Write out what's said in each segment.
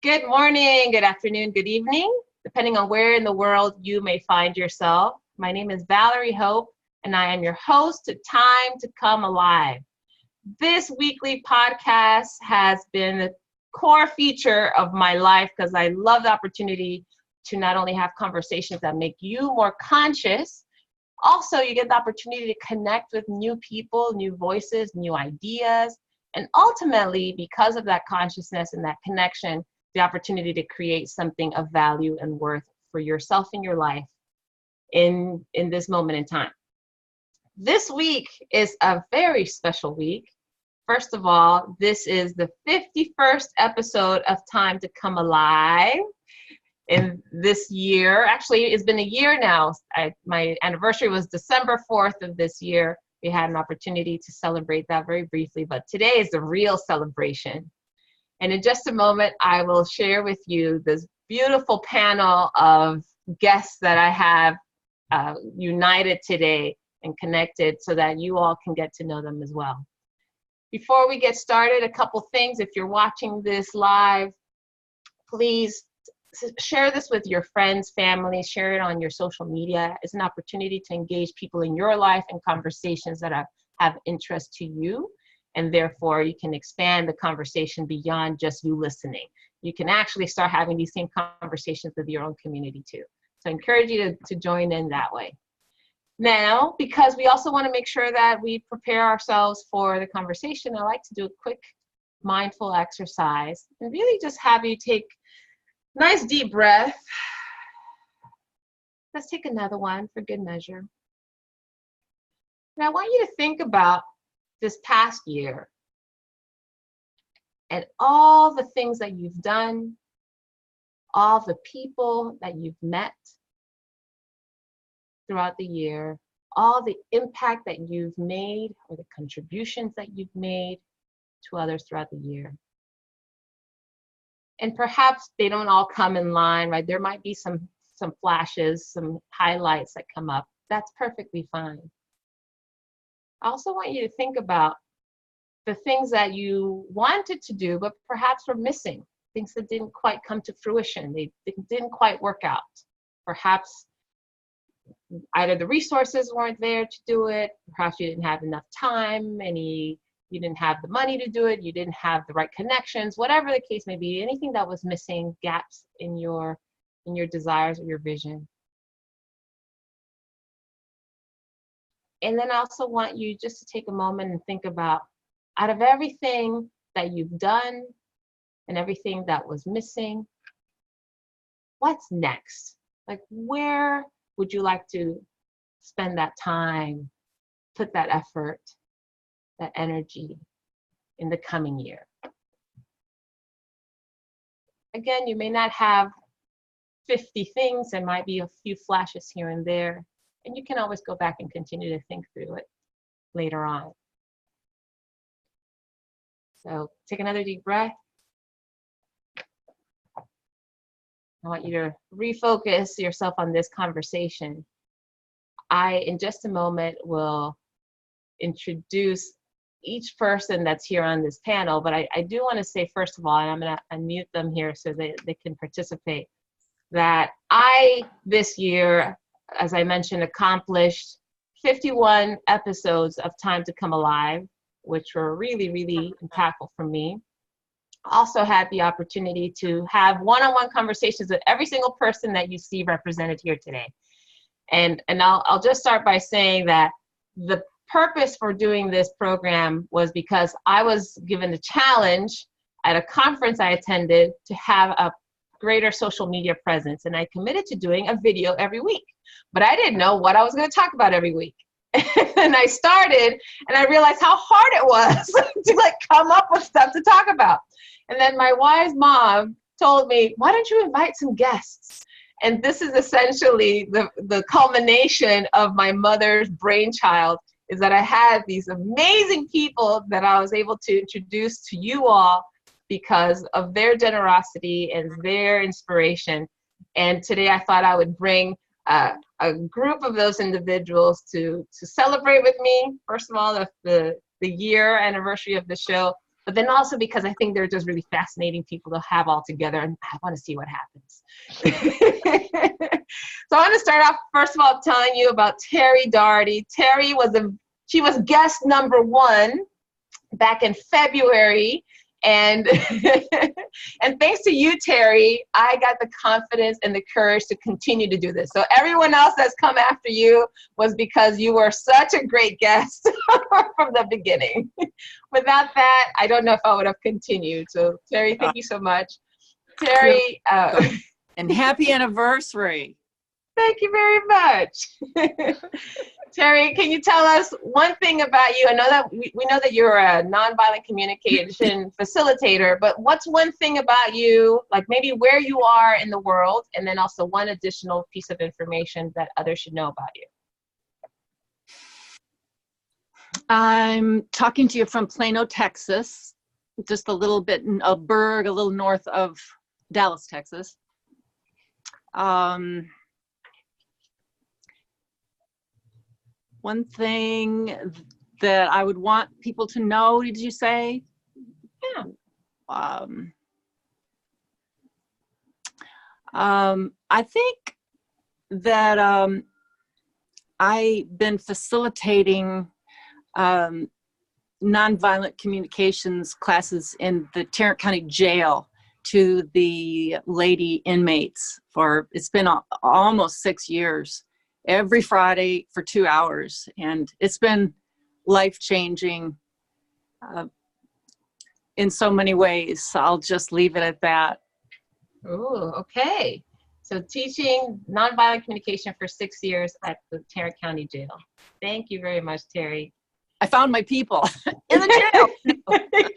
Good morning, good afternoon, good evening, depending on where in the world you may find yourself. My name is Valerie Hope, and I am your host to Time to Come Alive. This weekly podcast has been a core feature of my life because I love the opportunity to not only have conversations that make you more conscious, also you get the opportunity to connect with new people, new voices, new ideas, and ultimately, because of that consciousness and that connection, the opportunity to create something of value and worth for yourself and your life in this moment in time. This week is a very special week. First of all, this is the 51st episode of Time to Come Alive in this year. Actually, it's been a year now. My anniversary was December 4th of this year. We had an opportunity to celebrate that very briefly, but today is the real celebration. And in just a moment, I will share with you this beautiful panel of guests that I have united today and connected so that you all can get to know them as well. Before we get started, a couple things. If you're watching this live, please share this with your friends, family, share it on your social media. It's an opportunity to engage people in your life in conversations that have interest to you. And therefore, you can expand the conversation beyond just you listening. You can actually start having these same conversations with your own community too. So I encourage you to join in that way. Now, because we also want to make sure that we prepare ourselves for the conversation, I like to do a quick mindful exercise and really just have you take a nice deep breath. Let's take another one for good measure. Now, I want you to think about this past year and all the things that you've done, all the people that you've met throughout the year, all the impact that you've made or the contributions that you've made to others throughout the year. And perhaps they don't all come in line, right? There might be some flashes, some highlights that come up. That's perfectly fine. I also want you to think about the things that you wanted to do, but perhaps were missing, things that didn't quite come to fruition. They didn't quite work out. Perhaps either the resources weren't there to do it, perhaps you didn't have enough time, you didn't have the money to do it, you didn't have the right connections, whatever the case may be, anything that was missing, gaps in your desires or your vision. And then I also want you just to take a moment and think about, out of everything that you've done and everything that was missing, what's next? Like, where would you like to spend that time, put that effort, that energy in the coming year? Again, you may not have 50 things. There might be a few flashes here and there. And you can always go back and continue to think through it later on. So take another deep breath. I want you to refocus yourself on this conversation. In just a moment, will introduce each person that's here on this panel, but I do want to say, first of all, and I'm going to unmute them here so they can participate, that this year, as I mentioned, accomplished 51 episodes of Time to Come Alive, which were really, really impactful for me. Also had the opportunity to have one-on-one conversations with every single person that you see represented here today. And I'll just start by saying that the purpose for doing this program was because I was given a challenge at a conference I attended to have a greater social media presence, and I committed to doing a video every week. But I didn't know what I was going to talk about every week. And I started, and I realized how hard it was to come up with stuff to talk about. And then my wise mom told me, why don't you invite some guests? And this is essentially the culmination of my mother's brainchild, is that I had these amazing people that I was able to introduce to you all because of their generosity and their inspiration. And today I thought I would bring a group of those individuals to celebrate with me. First of all, the year anniversary of the show, but then also because I think they're just really fascinating people to have all together, and I want to see what happens. So I want to start off, first of all, telling you about Terry Dougherty. Terry she was guest number 1 back in February. And and thanks to you, Terry, I got the confidence and the courage to continue to do this. So everyone else that's come after you was because you were such a great guest from the beginning. Without that, I don't know if I would have continued. So Terry, thank you so much. Terry. And happy anniversary. Thank you very much. Terry, can you tell us one thing about you? I know that we know that you're a nonviolent communication facilitator, but what's one thing about you, like maybe where you are in the world, and then also one additional piece of information that others should know about you? I'm talking to you from Plano, Texas, just a little bit in a burg, a little north of Dallas, Texas. One thing that I would want people to know, did you say? Yeah. I think that I've been facilitating nonviolent communications classes in the Tarrant County Jail to the lady inmates it's been almost 6 years. Every Friday for 2 hours, and it's been life-changing in so many ways. So I'll just leave it at that. Oh, okay. So teaching nonviolent communication for 6 years at the Tarrant County Jail. Thank you very much, Terry. I found my people in the jail. You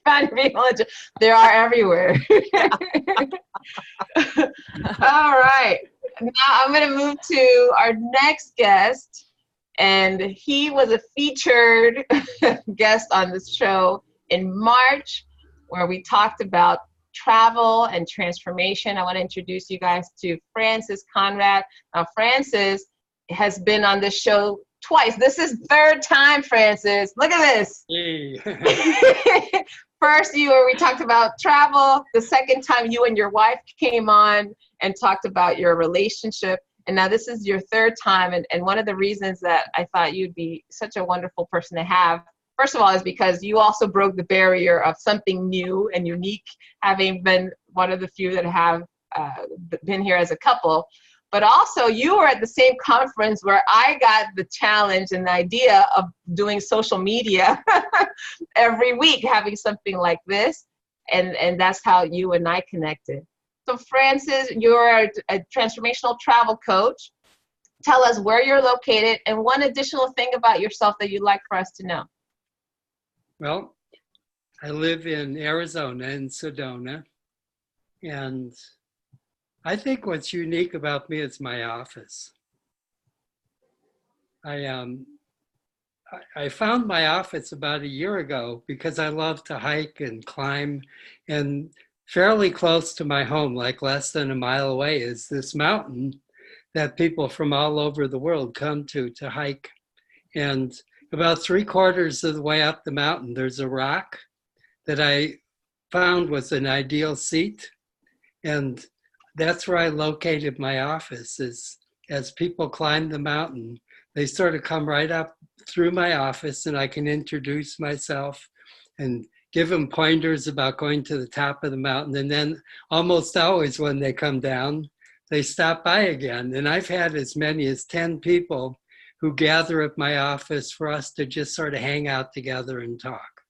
found people in jail. They are everywhere. All right. Now I'm going to move to our next guest, and he was a featured guest on this show in March, where we talked about travel and transformation. I want to introduce you guys to Francis Conrad. Now, Francis has been on this show twice. This is 3rd time, Francis. Look at this. Hey. First, we talked about travel. The second time, you and your wife came on and talked about your relationship. And now this is your 3rd time. And one of the reasons that I thought you'd be such a wonderful person to have, first of all, is because you also broke the barrier of something new and unique, having been one of the few that have been here as a couple. But also, you were at the same conference where I got the challenge and the idea of doing social media every week, having something like this. And that's how you and I connected. So Francis, you're a transformational travel coach. Tell us where you're located and one additional thing about yourself that you'd like for us to know. Well, I live in Arizona, in Sedona, and I think what's unique about me is my office. I found my office about a year ago because I love to hike and climb, and fairly close to my home, like less than a mile away, is this mountain that people from all over the world come to hike. And about 3/4 of the way up the mountain, there's a rock that I found was an ideal seat. And that's where I located my office. Is as people climb the mountain, they sort of come right up through my office, and I can introduce myself and give them pointers about going to the top of the mountain. And then almost always when they come down, they stop by again. And I've had as many as 10 people who gather at my office for us to just sort of hang out together and talk.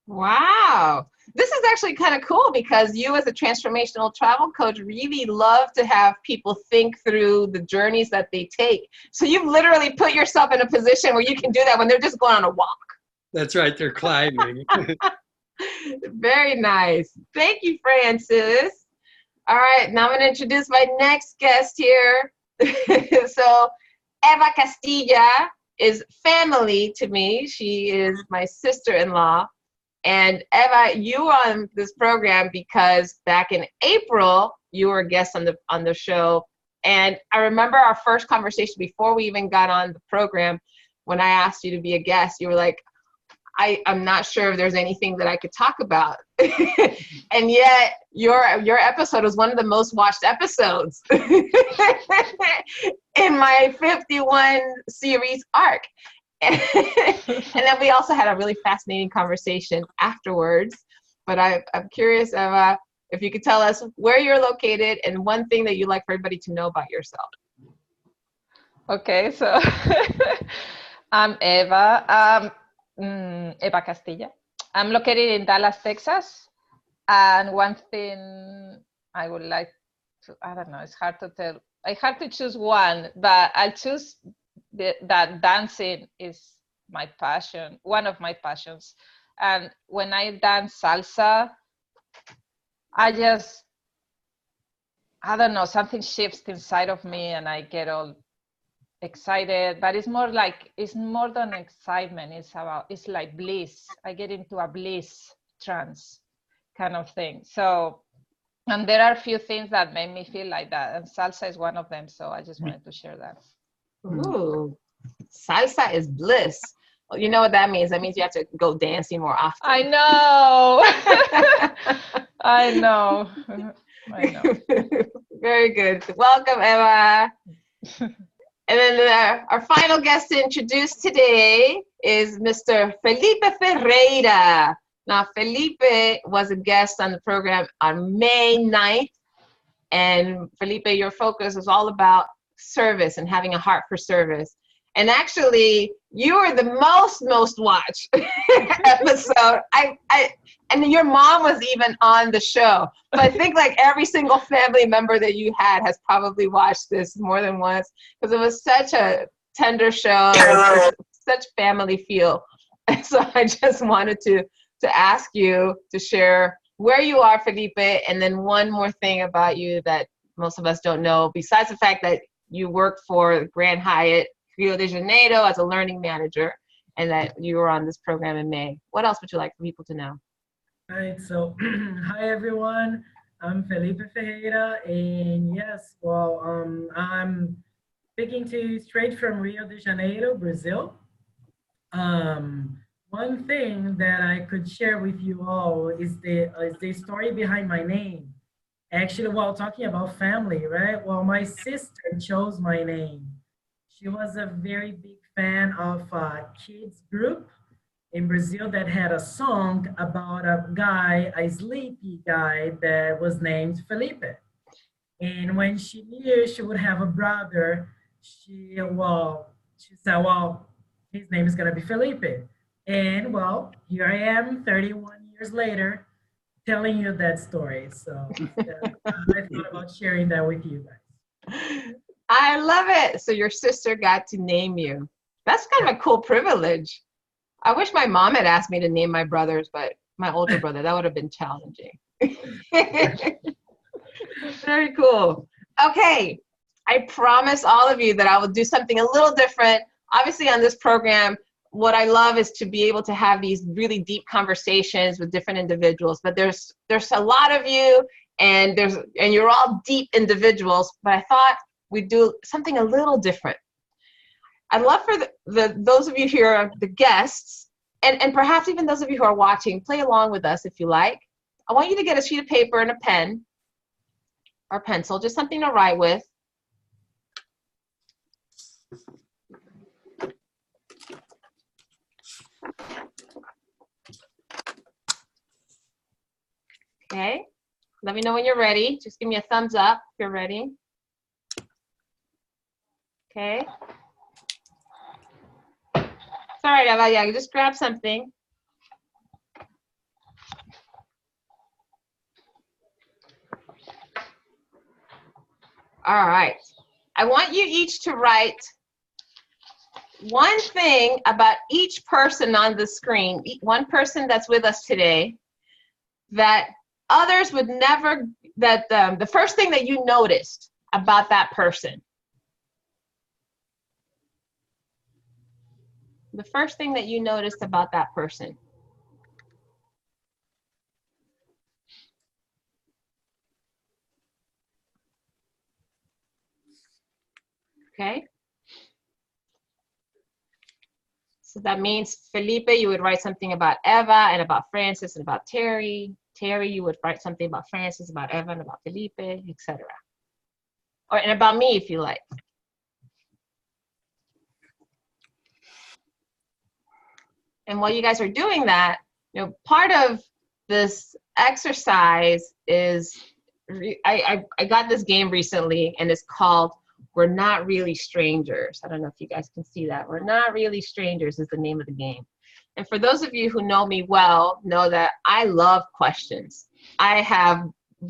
Wow. This is actually kind of cool because you as a transformational travel coach really love to have people think through the journeys that they take. So you've literally put yourself in a position where you can do that when they're just going on a walk. That's right, they're climbing. Very nice. Thank you, Francis. All right, now I'm going to introduce my next guest here. So Eva Castilla is family to me. She is my sister-in-law. And Eva, you were on this program because back in April, you were a guest on the show. And I remember our first conversation before we even got on the program, when I asked you to be a guest, you were like, I'm not sure if there's anything that I could talk about. And yet your episode was one of the most watched episodes in my 51 series arc. And then we also had a really fascinating conversation afterwards. But I'm curious, Eva, if you could tell us where you're located and one thing that you'd like for everybody to know about yourself. Okay, so I'm Eva. Eva Castilla. I'm located in Dallas, Texas. And one thing I would like to, I don't know, it's hard to tell. I have to choose one, but I'll choose that dancing is my passion, one of my passions. And when I dance salsa, I don't know, something shifts inside of me and I get all excited, but it's more than excitement. It's like bliss. I get into a bliss trance kind of thing. So, and there are a few things that make me feel like that, and salsa is one of them. So I just wanted to share that. Ooh, salsa is bliss. Well, you know what that means? That means you have to go dancing more often. I know. I know. I know. Very good. Welcome, Eva. And then our final guest to introduce today is Mr. Felipe Ferreira. Now, Felipe was a guest on the program on May 9th. And Felipe, your focus is all about service and having a heart for service. And actually, you were the most watched episode. And your mom was even on the show. So I think like every single family member that you had has probably watched this more than once, because it was such a tender show, such family feel. And so I just wanted to ask you to share where you are, Felipe, and then one more thing about you that most of us don't know, besides the fact that you work for Grand Hyatt Rio de Janeiro as a learning manager, and that you were on this program in May. What else would you like for people to know? All right, so hi everyone, I'm Felipe Ferreira, and yes, well, I'm speaking to you straight from Rio de Janeiro, Brazil. One thing that I could share with you all is the story behind my name. Actually, while talking about family, right? Well, my sister chose my name. She was a very big fan of a kids group in Brazil that had a song about a sleepy guy that was named Felipe. And when she knew she would have a brother, she said, well, his name is gonna be Felipe. And well, here I am 31 years later telling you that story. So I thought about sharing that with you guys. I love it. So your sister got to name you. That's kind of a cool privilege. I wish my mom had asked me to name my brothers, but my older brother, that would have been challenging. Very cool. Okay, I promise all of you that I will do something a little different. Obviously on this program, what I love is to be able to have these really deep conversations with different individuals, but there's a lot of you, and you're all deep individuals, but I thought we'd do something a little different. I'd love for those of you here, the guests, and perhaps even those of you who are watching, play along with us if you like. I want you to get a sheet of paper and a pen or pencil, just something to write with. Okay, let me know when you're ready. Just give me a thumbs up if you're ready. Okay. It's all right, Eva, yeah, just grab something. All right. I want you each to write one thing about each person on the screen, one person that's with us today, that others would never, the first thing that you noticed about that person. The first thing that you noticed about that person. Okay. So that means Felipe, you would write something about Eva and about Francis and about Terry. Terry, you would write something about Francis, about Eva and about Felipe, etc. Or and about me if you like. And while you guys are doing that, you know, part of this exercise is, I got this game recently and it's called We're Not Really Strangers. I don't know if you guys can see that. We're Not Really Strangers is the name of the game. And for those of you who know me well, know that I love questions. I have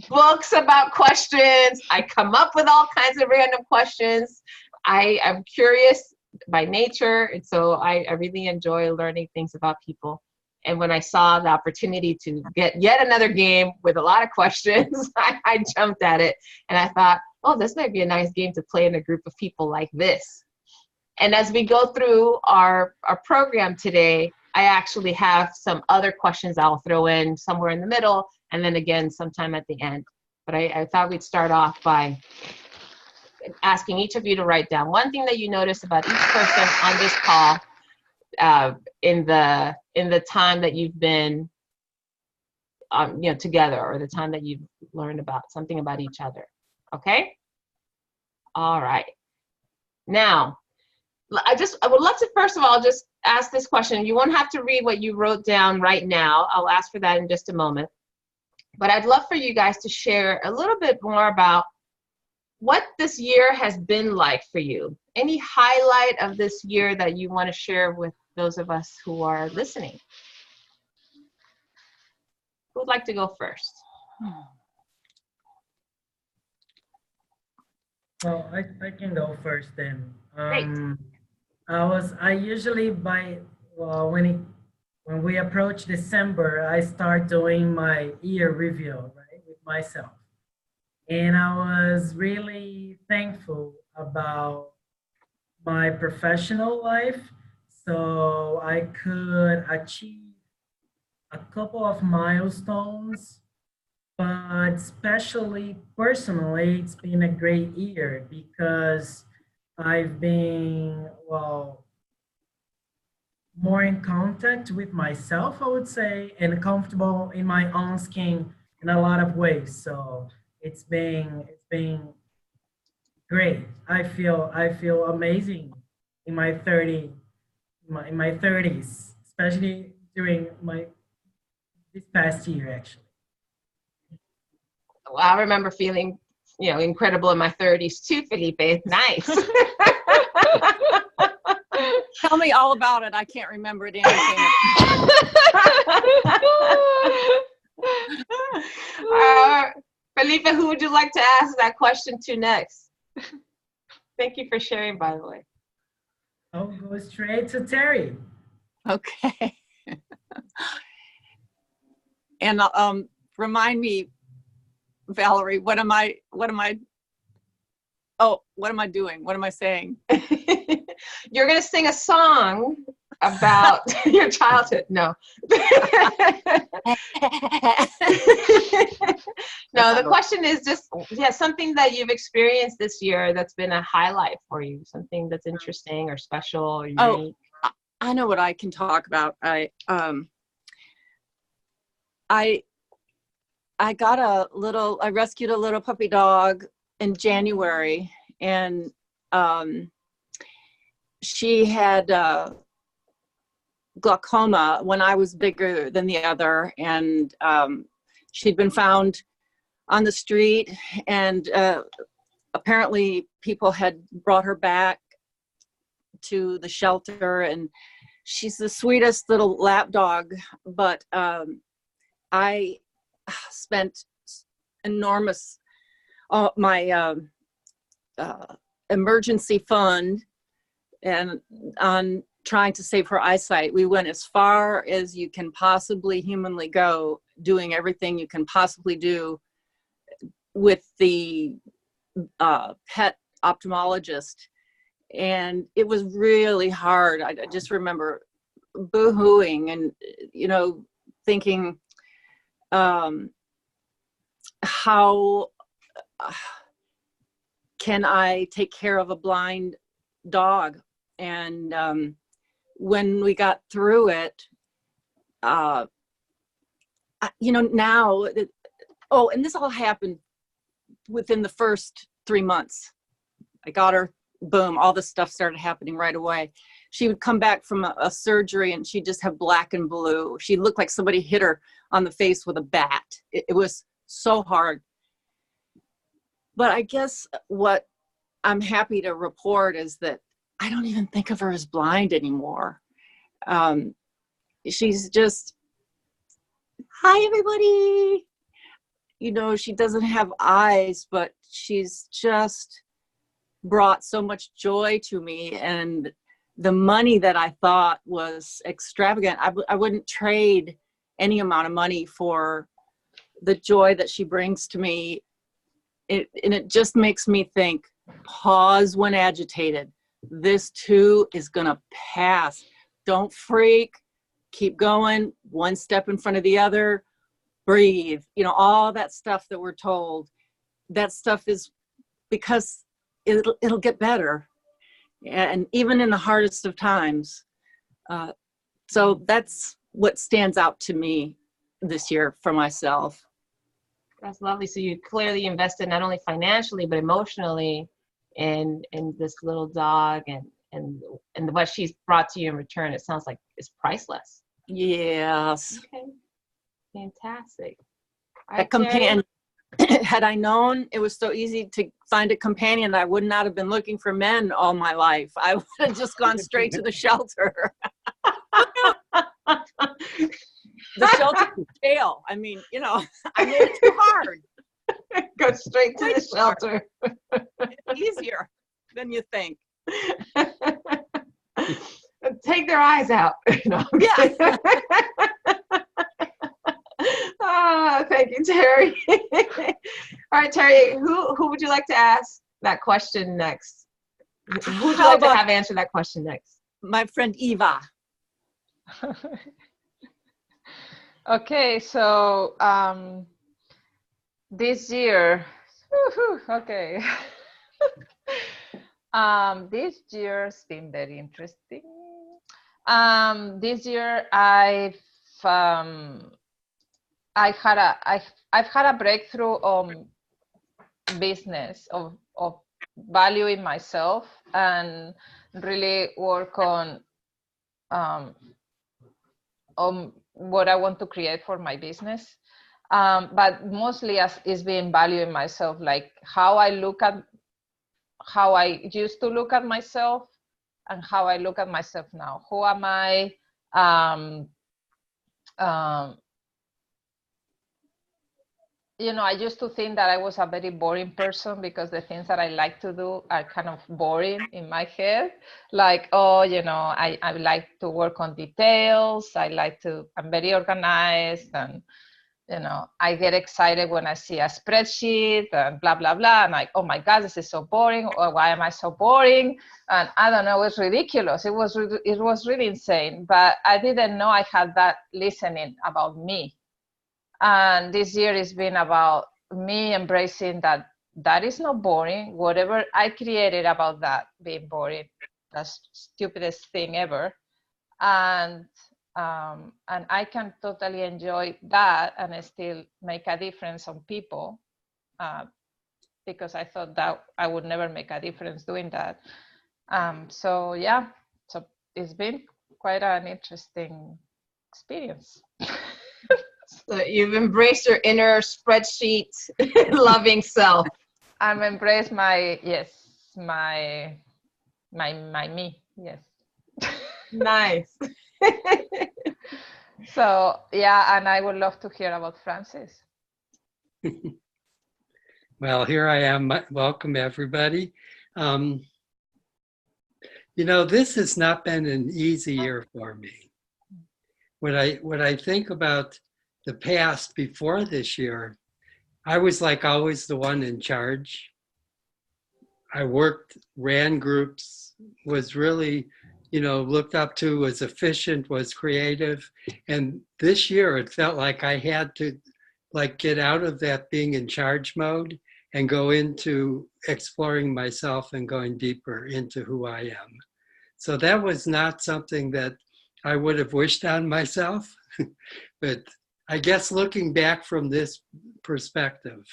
books about questions. I come up with all kinds of random questions. I am curious by nature, and so I really enjoy learning things about people. And when I saw the opportunity to get yet another game with a lot of questions, I jumped at it. And I thought, oh, this might be a nice game to play in a group of people like this. And as we go through our program today, I actually have some other questions I'll throw in somewhere in the middle, and then again sometime at the end. But I thought we'd start off by asking each of you to write down one thing that you notice about each person on this call in the time that you've been you know, together, or the time that you've learned about something about each other. Okay? All right. Now, I would love to first of all just ask this question. You won't have to read what you wrote down right now. I'll ask for that in just a moment. But I'd love for you guys to share a little bit more about what this year has been like for you. Any highlight of this year that you want to share with those of us who are listening? Who would like to go first? Well, I can go first then. Great. I usually when we approach December, I start doing my year review, right, with myself. And I was really thankful about my professional life. So I could achieve a couple of milestones, but especially personally, it's been a great year because I've been, well, more in contact with myself, I would say, and comfortable in my own skin in a lot of ways. So it's been great. I feel amazing in my 30s, especially during this past year, actually. Well, I remember feeling, you know, incredible in my 30s too, Felipe. Nice. Tell me all about it. I can't remember it anything. Felipe, who would you like to ask that question to next? Thank you for sharing, by the way. I'll go straight to Terry. Okay. And remind me, Valerie, what am I doing? What am I saying? You're going to sing a song about your childhood. No. No, the question is just, yeah, something that you've experienced this year that's been a highlight for you, something that's interesting or special or unique. Oh, I know what I can talk about. I rescued a little puppy dog in January, and she had glaucoma when I was bigger than the other, and she'd been found on the street, and apparently people had brought her back to the shelter, and she's the sweetest little lap dog, but I spent enormous my emergency fund and on trying to save her eyesight. We went as far as you can possibly humanly go, doing everything you can possibly do with the pet ophthalmologist. And it was really hard. I just remember boo-hooing and, you know, thinking, how can I take care of a blind dog? And when we got through it, you know, now, oh, and this all happened within the first 3 months. I got her, boom, all this stuff started happening right away. She would come back from a surgery and she'd just have black and blue. She looked like somebody hit her on the face with a bat. It was so hard. But I guess what I'm happy to report is that I don't even think of her as blind anymore. She's just, hi, everybody. You know, she doesn't have eyes, but she's just brought so much joy to me. And the money that I thought was extravagant, I wouldn't trade any amount of money for the joy that she brings to me. And it just makes me think, pause when agitated. This too is gonna pass. Don't freak, keep going, one step in front of the other, breathe. You know, all that stuff that we're told, that stuff is because it'll get better. And even in the hardest of times. So that's what stands out to me this year for myself. That's lovely. So you clearly invested not only financially, but emotionally in this little dog, and what she's brought to you in return, it sounds like it's priceless. Yes. Okay. Fantastic. A companion. Had I known it was so easy to find a companion, I would not have been looking for men all my life. I would have just gone straight to the shelter. The shelter is jail. I mean, you know, I made it too hard. Go straight to the shelter. Easier than you think. Take their eyes out. No, yeah. Thank you, Terry. All right, Terry, who would you like to ask that question next? Who would you like to have answer that question next? My friend Eva. Okay, so this year, okay. This year's been very interesting. This year I've had a breakthrough on business of valuing myself and really work on what I want to create for my business. But mostly is being valuing myself, like how I used to look at myself and how I look at myself now. Who am I? You know, I used to think that I was a very boring person because the things that I like to do are kind of boring in my head. Like, oh, you know, I like to work on details. I'm very organized, and, you know, I get excited when I see a spreadsheet and blah, blah, blah. And like, oh my God, this is so boring. Or why am I so boring? And I don't know, it was ridiculous. It was really insane. But I didn't know I had that listening about me. And this year has been about me embracing that is not boring. Whatever I created about that being boring, that's stupidest thing ever. And I can totally enjoy that and still make a difference on people, because I thought that I would never make a difference doing that. So yeah, so it's been quite an interesting experience. So you've embraced your inner spreadsheet loving self. I'm embraced my me. Yes. Nice. So yeah, and I would love to hear about Francis. Well, here I am. Welcome, everybody. You know, this has not been an easy year for me. When I think about the past before this year, I was like always the one in charge. I worked, ran groups, was really, you know, looked up to, was efficient, was creative. And this year it felt like I had to like get out of that being in charge mode and go into exploring myself and going deeper into who I am. So that was not something that I would have wished on myself. But I guess looking back from this perspective,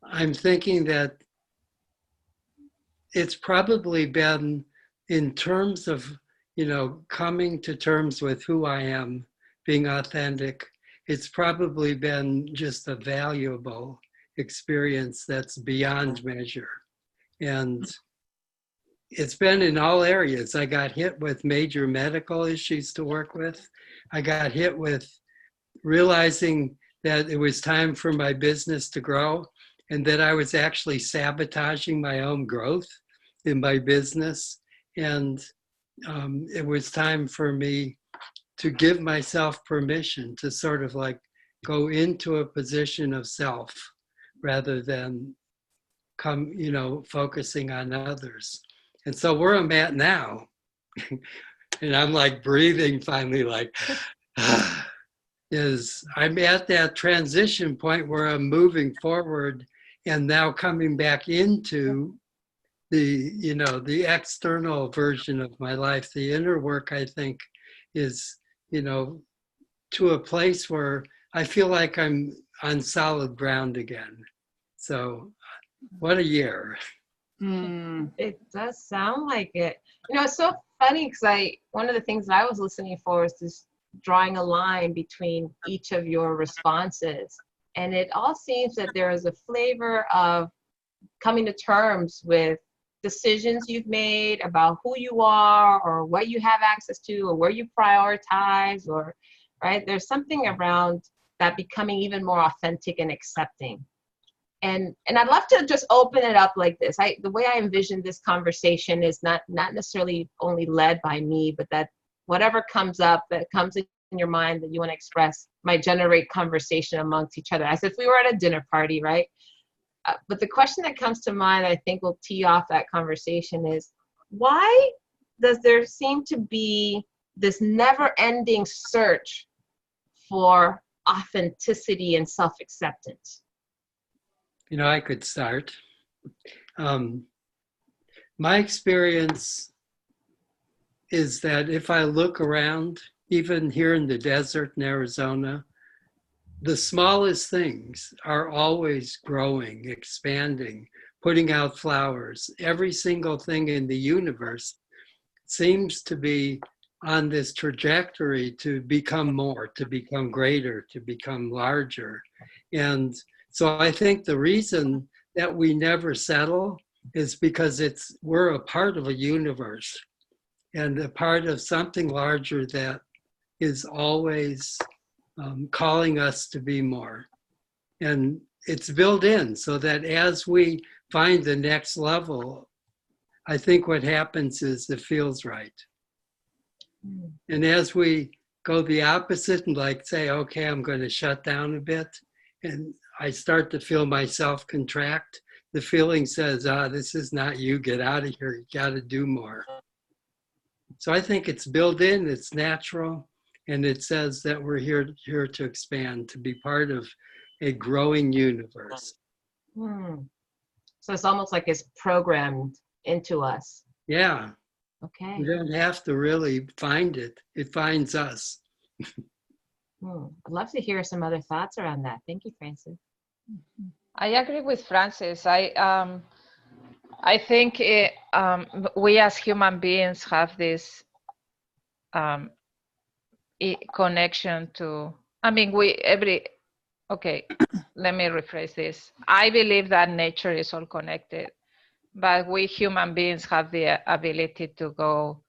I'm thinking that it's probably been in terms of, coming to terms with who I am, being authentic. It's probably been just a valuable experience that's beyond measure. And it's been in all areas. I got hit with major medical issues to work with. I got hit with realizing that it was time for my business to grow and that I was actually sabotaging my own growth in my business. And it was time for me to give myself permission to sort of like go into a position of self rather than focusing on others. And so where I'm at now, and I'm like breathing finally, like, is I'm at that transition point where I'm moving forward and now coming back into the external version of my life. The inner work, I think, is, to a place where I feel like I'm on solid ground again. So what a year. It does sound like it. It's so funny because one of the things that I was listening for is this drawing a line between each of your responses. And it all seems that there is a flavor of coming to terms with decisions you've made about who you are or what you have access to or where you prioritize, or right, there's something around that becoming even more authentic and accepting. And I'd love to just open it up like this. The way I envision this conversation is not necessarily only led by me, but that whatever comes up that comes in your mind that you want to express might generate conversation amongst each other, as if we were at a dinner party, right? But the question that comes to mind, I think will tee off that conversation, is why does there seem to be this never-ending search for authenticity and self-acceptance? I could start. My experience is that if I look around, even here in the desert in Arizona, the smallest things are always growing, expanding, putting out flowers. Every single thing in the universe seems to be on this trajectory to become more, to become greater, to become larger. And so I think the reason that we never settle is because we're a part of a universe and a part of something larger that is always calling us to be more. And it's built in so that as we find the next level, I think what happens is it feels right. And as we go the opposite and like say, okay, I'm going to shut down a bit, and I start to feel myself contract, the feeling says, this is not you, get out of here, you got to do more. So I think it's built in, it's natural, and it says that we're here to expand, to be part of a growing universe. So it's almost like it's programmed into us. Yeah. Okay. We don't have to really find it. It finds us. I'd love to hear some other thoughts around that. Thank you, Francis. I agree with Francis. I think we as human beings have this connection to, let me rephrase this. I believe that nature is all connected, but we human beings have the ability to go,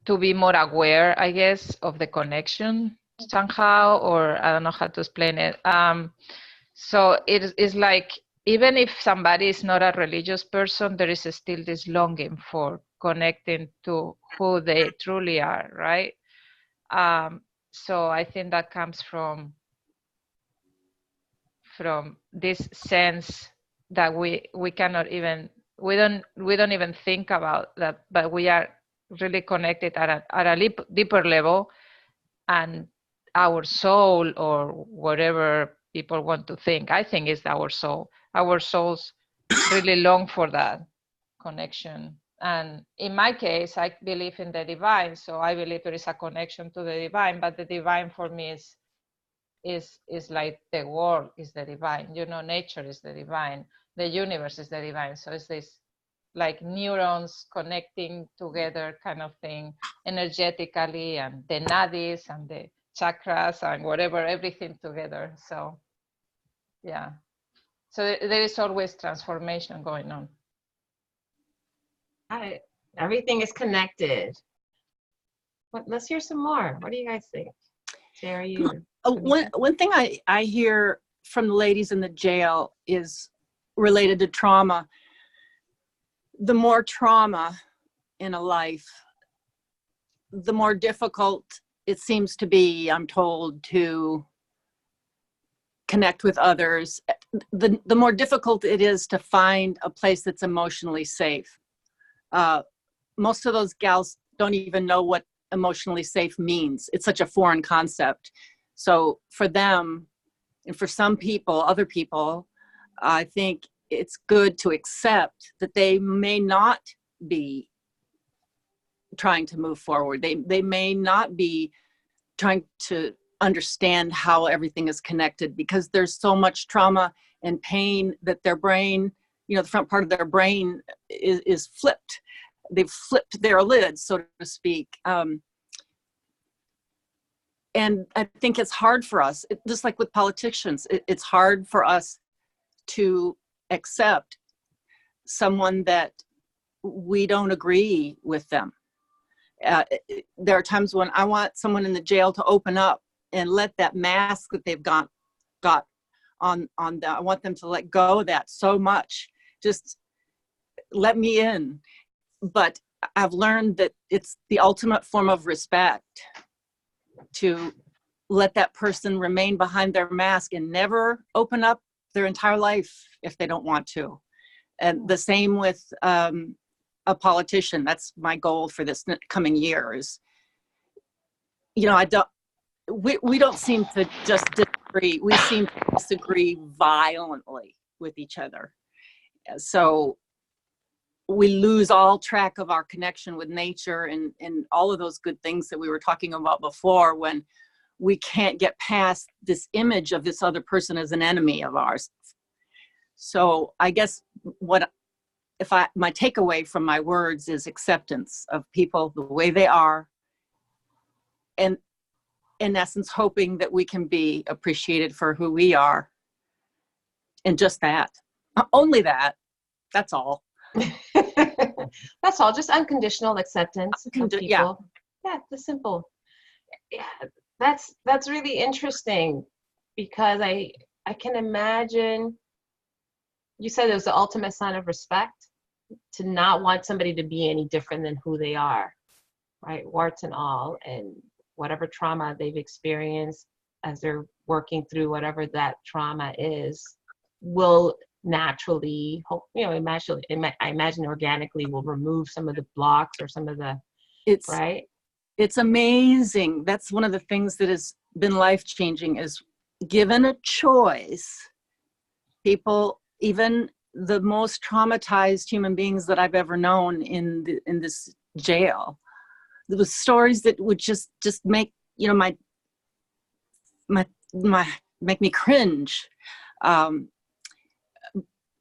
to be more aware, I guess, of the connection somehow, or I don't know how to explain it. So it is like, even if somebody is not a religious person, there is still this longing for connecting to who they truly are, right? So I think that comes from this sense that we cannot even, we don't even think about that, but we are really connected at a deeper level, and our soul, or whatever people want to think, I think is our soul. Our souls really long for that. connection. And in my case, I believe in the divine, so I believe there is a connection to the divine, but the divine for me is like the world is the divine, you know, nature is the divine, the universe is the divine. So it's this like neurons connecting together kind of thing energetically, and the nadis and the chakras and whatever, everything together. So yeah, so there is always transformation going on. Everything is connected. Let's hear some more. What do you guys think? Terry, one thing I hear from the ladies in the jail is related to trauma. The more trauma in a life, the more difficult it seems to be, I'm told, to connect with others. The more difficult it is to find a place that's emotionally safe. Most of those gals don't even know what emotionally safe means. It's such a foreign concept. So for them, and for some people, other people, I think it's good to accept that they may not be trying to move forward. They may not be trying to understand how everything is connected, because there's so much trauma and pain that their brain, you know, the front part of their brain is flipped. They've flipped their lids, so to speak. And I think it's hard for us, just like with politicians, it's hard for us to accept someone that we don't agree with them. There are times when I want someone in the jail to open up and let that mask that they've got on I want them to let go of that so much. Just let me in. But I've learned that it's the ultimate form of respect to let that person remain behind their mask and never open up their entire life if they don't want to. And the same with a politician. That's my goal for this coming year is, you know, we don't seem to just disagree. We seem to disagree violently with each other. So we lose all track of our connection with nature and all of those good things that we were talking about before, when we can't get past this image of this other person as an enemy of ours. So I guess my takeaway from my words is acceptance of people the way they are, and in essence, hoping that we can be appreciated for who we are. And just that, only that, that's all. That's all, just unconditional acceptance of people. Yeah, the simple. Yeah, that's really interesting, because I can imagine, you said it was the ultimate sign of respect to not want somebody to be any different than who they are, right? Warts and all, and whatever trauma they've experienced as they're working through whatever that trauma is, will naturally, you know, I imagine organically will remove some of the blocks or some of the, right? It's amazing. That's one of the things that has been life-changing, is given a choice, people, even the most traumatized human beings that I've ever known in this jail, there was stories that would just make, you know, my make me cringe.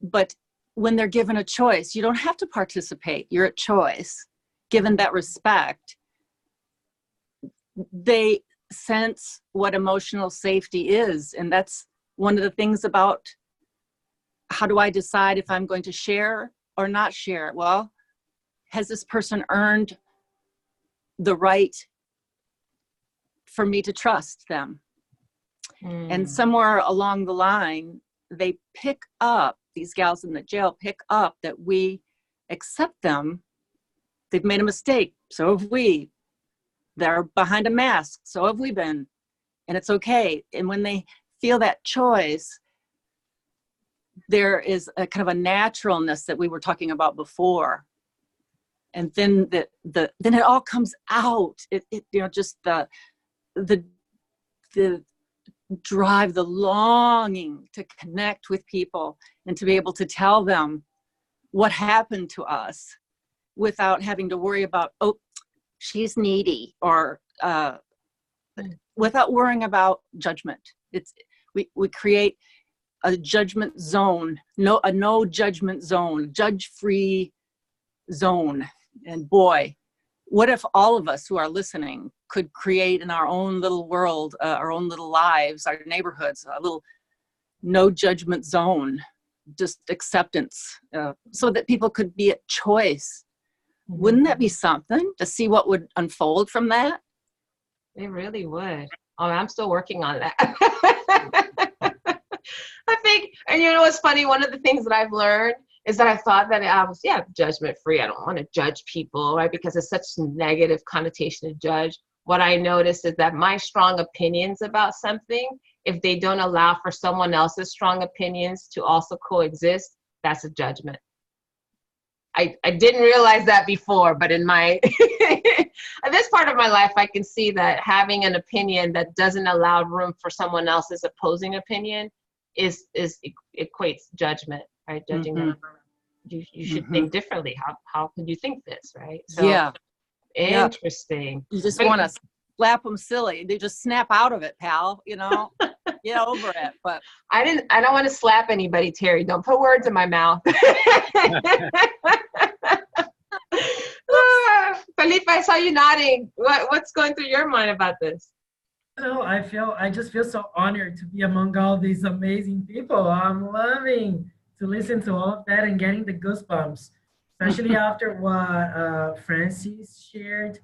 But when they're given a choice, you don't have to participate. You're at choice. Given that respect, they sense what emotional safety is. And that's one of the things about how do I decide if I'm going to share or not share? Well, has this person earned the right for me to trust them? And somewhere along the line, they pick up, these gals in the jail pick up that we accept them. They've made a mistake, so have we. They're behind a mask, so have we been. And it's okay. And when they feel that choice, there is a kind of a naturalness that we were talking about before. And then then it all comes out. It you know, just the drive, the longing to connect with people and to be able to tell them what happened to us without having to worry about, oh, she's needy, or without worrying about judgment. We create a judgment zone, a no judgment zone, judge-free zone. And boy, what if all of us who are listening could create in our own little world, our own little lives, our neighborhoods, a little no judgment zone, just acceptance, so that people could be at choice. Wouldn't that be something to see what would unfold from that? It really would. Oh, I'm still working on that. I think, and you know what's funny? One of the things that I've learned is that I thought that I was, judgment free. I don't want to judge people, right? Because it's such a negative connotation to judge. What I noticed is that my strong opinions about something, if they don't allow for someone else's strong opinions to also coexist, that's a judgment. I didn't realize that before, but in my, in this part of my life, I can see that having an opinion that doesn't allow room for someone else's opposing opinion equates judgment, right? Judging them. You should think differently. How could you think this, right? So, yeah. Interesting. You just want to slap them silly. They just snap out of it, pal, you know, get over it. But I don't want to slap anybody, Terry. Don't put words in my mouth. Felipe, I saw you nodding. What's going through your mind about this? No, I just feel so honored to be among all these amazing people. I'm loving to listen to all of that and getting the goosebumps, especially after what Francis shared.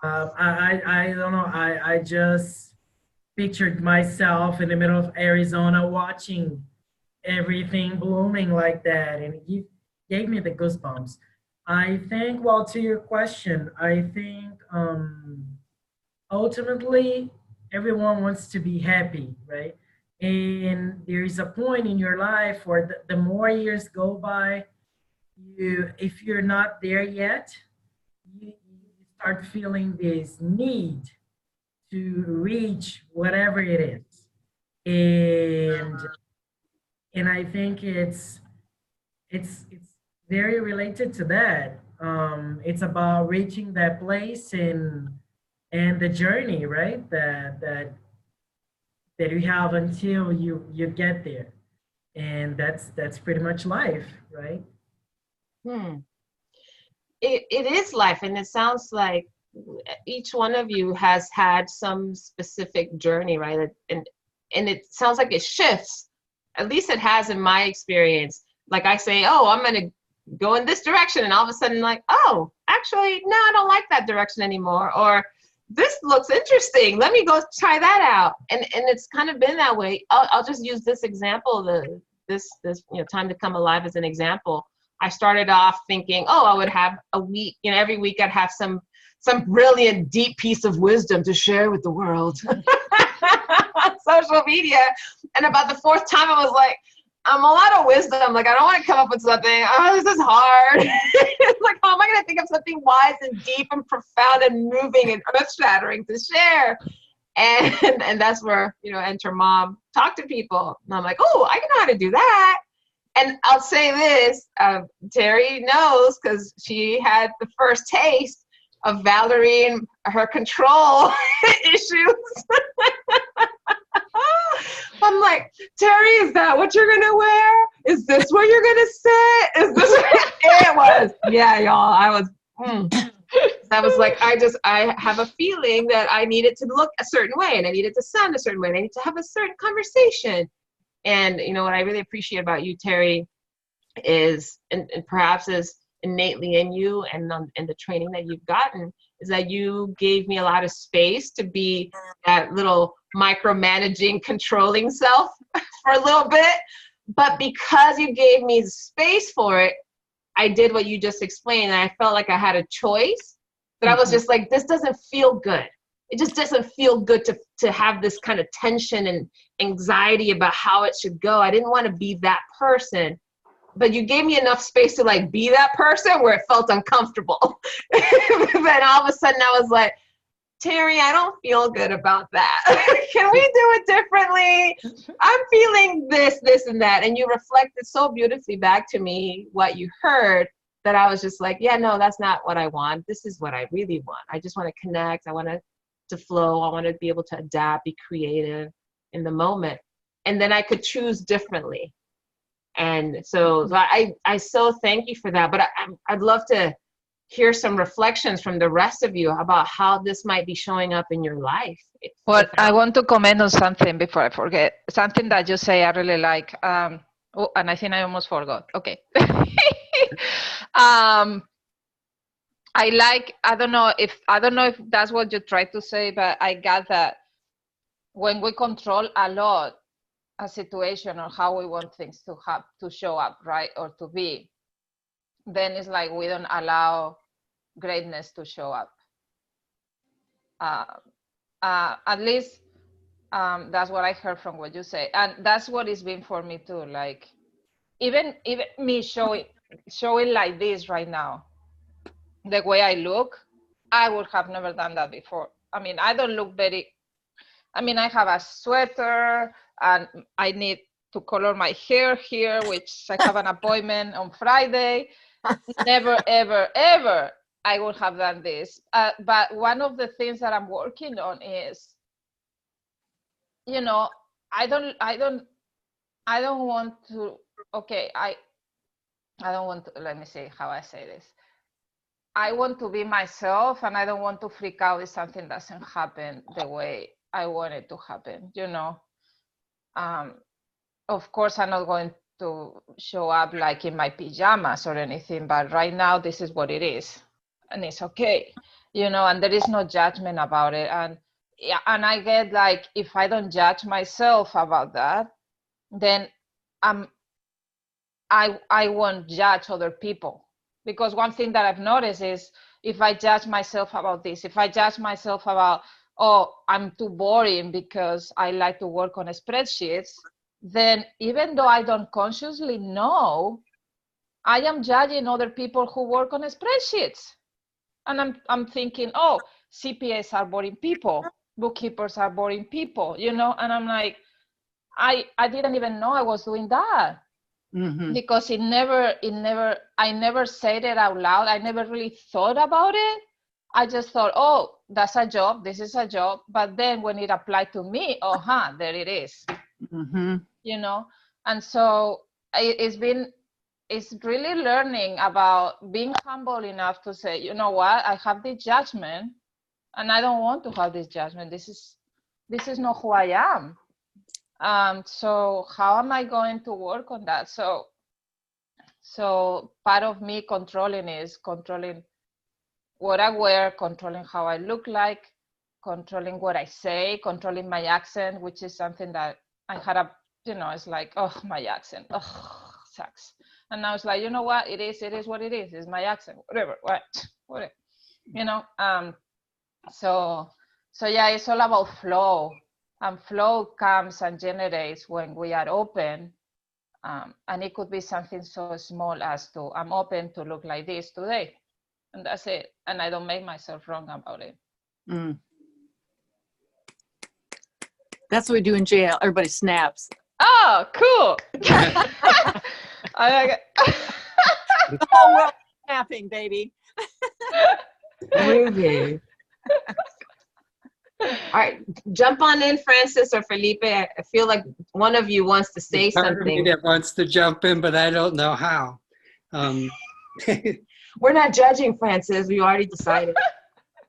I don't know, I just pictured myself in the middle of Arizona watching everything blooming like that, and it gave me the goosebumps. I think, well, to your question, I think ultimately everyone wants to be happy, right? And there is a point in your life where the more years go by, if you're not there yet, you start feeling this need to reach whatever it is. And I think it's very related to that. It's about reaching that place and the journey, right? That you have until you get there. And that's pretty much life, right? It is life, and it sounds like each one of you has had some specific journey, right? And it sounds like it shifts. At least it has in my experience. Like I say, oh, I'm going to go in this direction, and all of a sudden, like, oh, actually, no, I don't like that direction anymore. Or this looks interesting. Let me go try that out. And it's kind of been that way. I'll just use this example, this time to come alive as an example. I started off thinking, oh, I would have a week, every week I'd have some brilliant, deep piece of wisdom to share with the world on social media. And about the fourth time, I was like, I'm a lot of wisdom. Like, I don't want to come up with something. Oh, this is hard. It's like, how am I going to think of something wise and deep and profound and moving and earth-shattering to share? And that's where, enter mom, talk to people. And I'm like, oh, I know how to do that. And I'll say this, Terry knows, because she had the first taste of Valerie and her control issues. I'm like, Terry, is that what you're going to wear? Is this where you're going to sit? Is this it was. Yeah, y'all, I was like, I have a feeling that I needed to look a certain way, and I needed to sound a certain way, and I need to have a certain conversation. And what I really appreciate about you, Terry, is, and perhaps is innately in you and in the training that you've gotten, is that you gave me a lot of space to be that little micromanaging, controlling self for a little bit. But because you gave me space for it, I did what you just explained, and I felt like I had a choice. But I was just like, this doesn't feel good. It just doesn't feel good to have this kind of tension and anxiety about how it should go. I didn't want to be that person, but you gave me enough space to like be that person where it felt uncomfortable. Then all of a sudden I was like, Terry, I don't feel good about that. Can we do it differently? I'm feeling this, and that. And you reflected so beautifully back to me what you heard that I was just like, yeah, no, that's not what I want. This is what I really want. I just want to connect. I want to flow. I want to be able to adapt, be creative in the moment. And then I could choose differently. And so I so thank you for that. But I'd love to hear some reflections from the rest of you about how this might be showing up in your life. Well, I want to comment on something before I forget. Something that you say I really like. Oh, and I think I almost forgot. Okay. I don't know if that's what you tried to say, but I got that when we control a lot a situation or how we want things to show up, right, or to be, then it's like we don't allow greatness to show up. At least that's what I heard from what you say, and that's what it's been for me too. Like even me showing like this right now, the way I look, I would have never done that before. I mean, I don't look very. I mean, I have a sweater, and I need to color my hair here, which I have an appointment on Friday. Never, ever, ever I would have done this. But one of the things that I'm working on is, you know, I don't want to, okay, I don't want to, let me see how I say this. I want to be myself, and I don't want to freak out if something doesn't happen the way I want it to happen, you know. Of course, I'm not going to show up like in my pajamas or anything, but right now this is what it is, and it's okay, you know, and there is no judgment about it. And yeah, and I get like, if I don't judge myself about that, then I won't judge other people. Because one thing that I've noticed is, if I judge myself about this, if I judge myself about, oh, I'm too boring because I like to work on spreadsheets, then even though I don't consciously know, I am judging other people who work on spreadsheets. And I'm thinking, oh, CPAs are boring people, bookkeepers are boring people, you know, and I'm like, I didn't even know I was doing that. Mm-hmm. Because I never said it out loud. I never really thought about it. I just thought, oh, that's a job. This is a job. But then when it applied to me, there it is. Mm-hmm. You know? And so it's really learning about being humble enough to say, you know what, I have this judgment and I don't want to have this judgment. This is not who I am. So how am I going to work on that? So part of me controlling is controlling what I wear, controlling how I look like, controlling what I say, controlling my accent, which is something that I had it's like, oh, my accent, oh, sucks. And now it's like, you know what, it is what it is. It's my accent, whatever, you know. So yeah, it's all about flow. And flow comes and generates when we are open. And it could be something so small as to, I'm open to look like this today. And that's it. And I don't make myself wrong about it. Mm. That's what we do in jail. Everybody snaps. Oh, cool. I like it. The whole world snapping, baby. Amazing. All right, jump on in, Francis or Felipe. I feel like one of you wants to say Part of me something. that wants to jump in, but I don't know how. We're not judging, Francis. We already decided.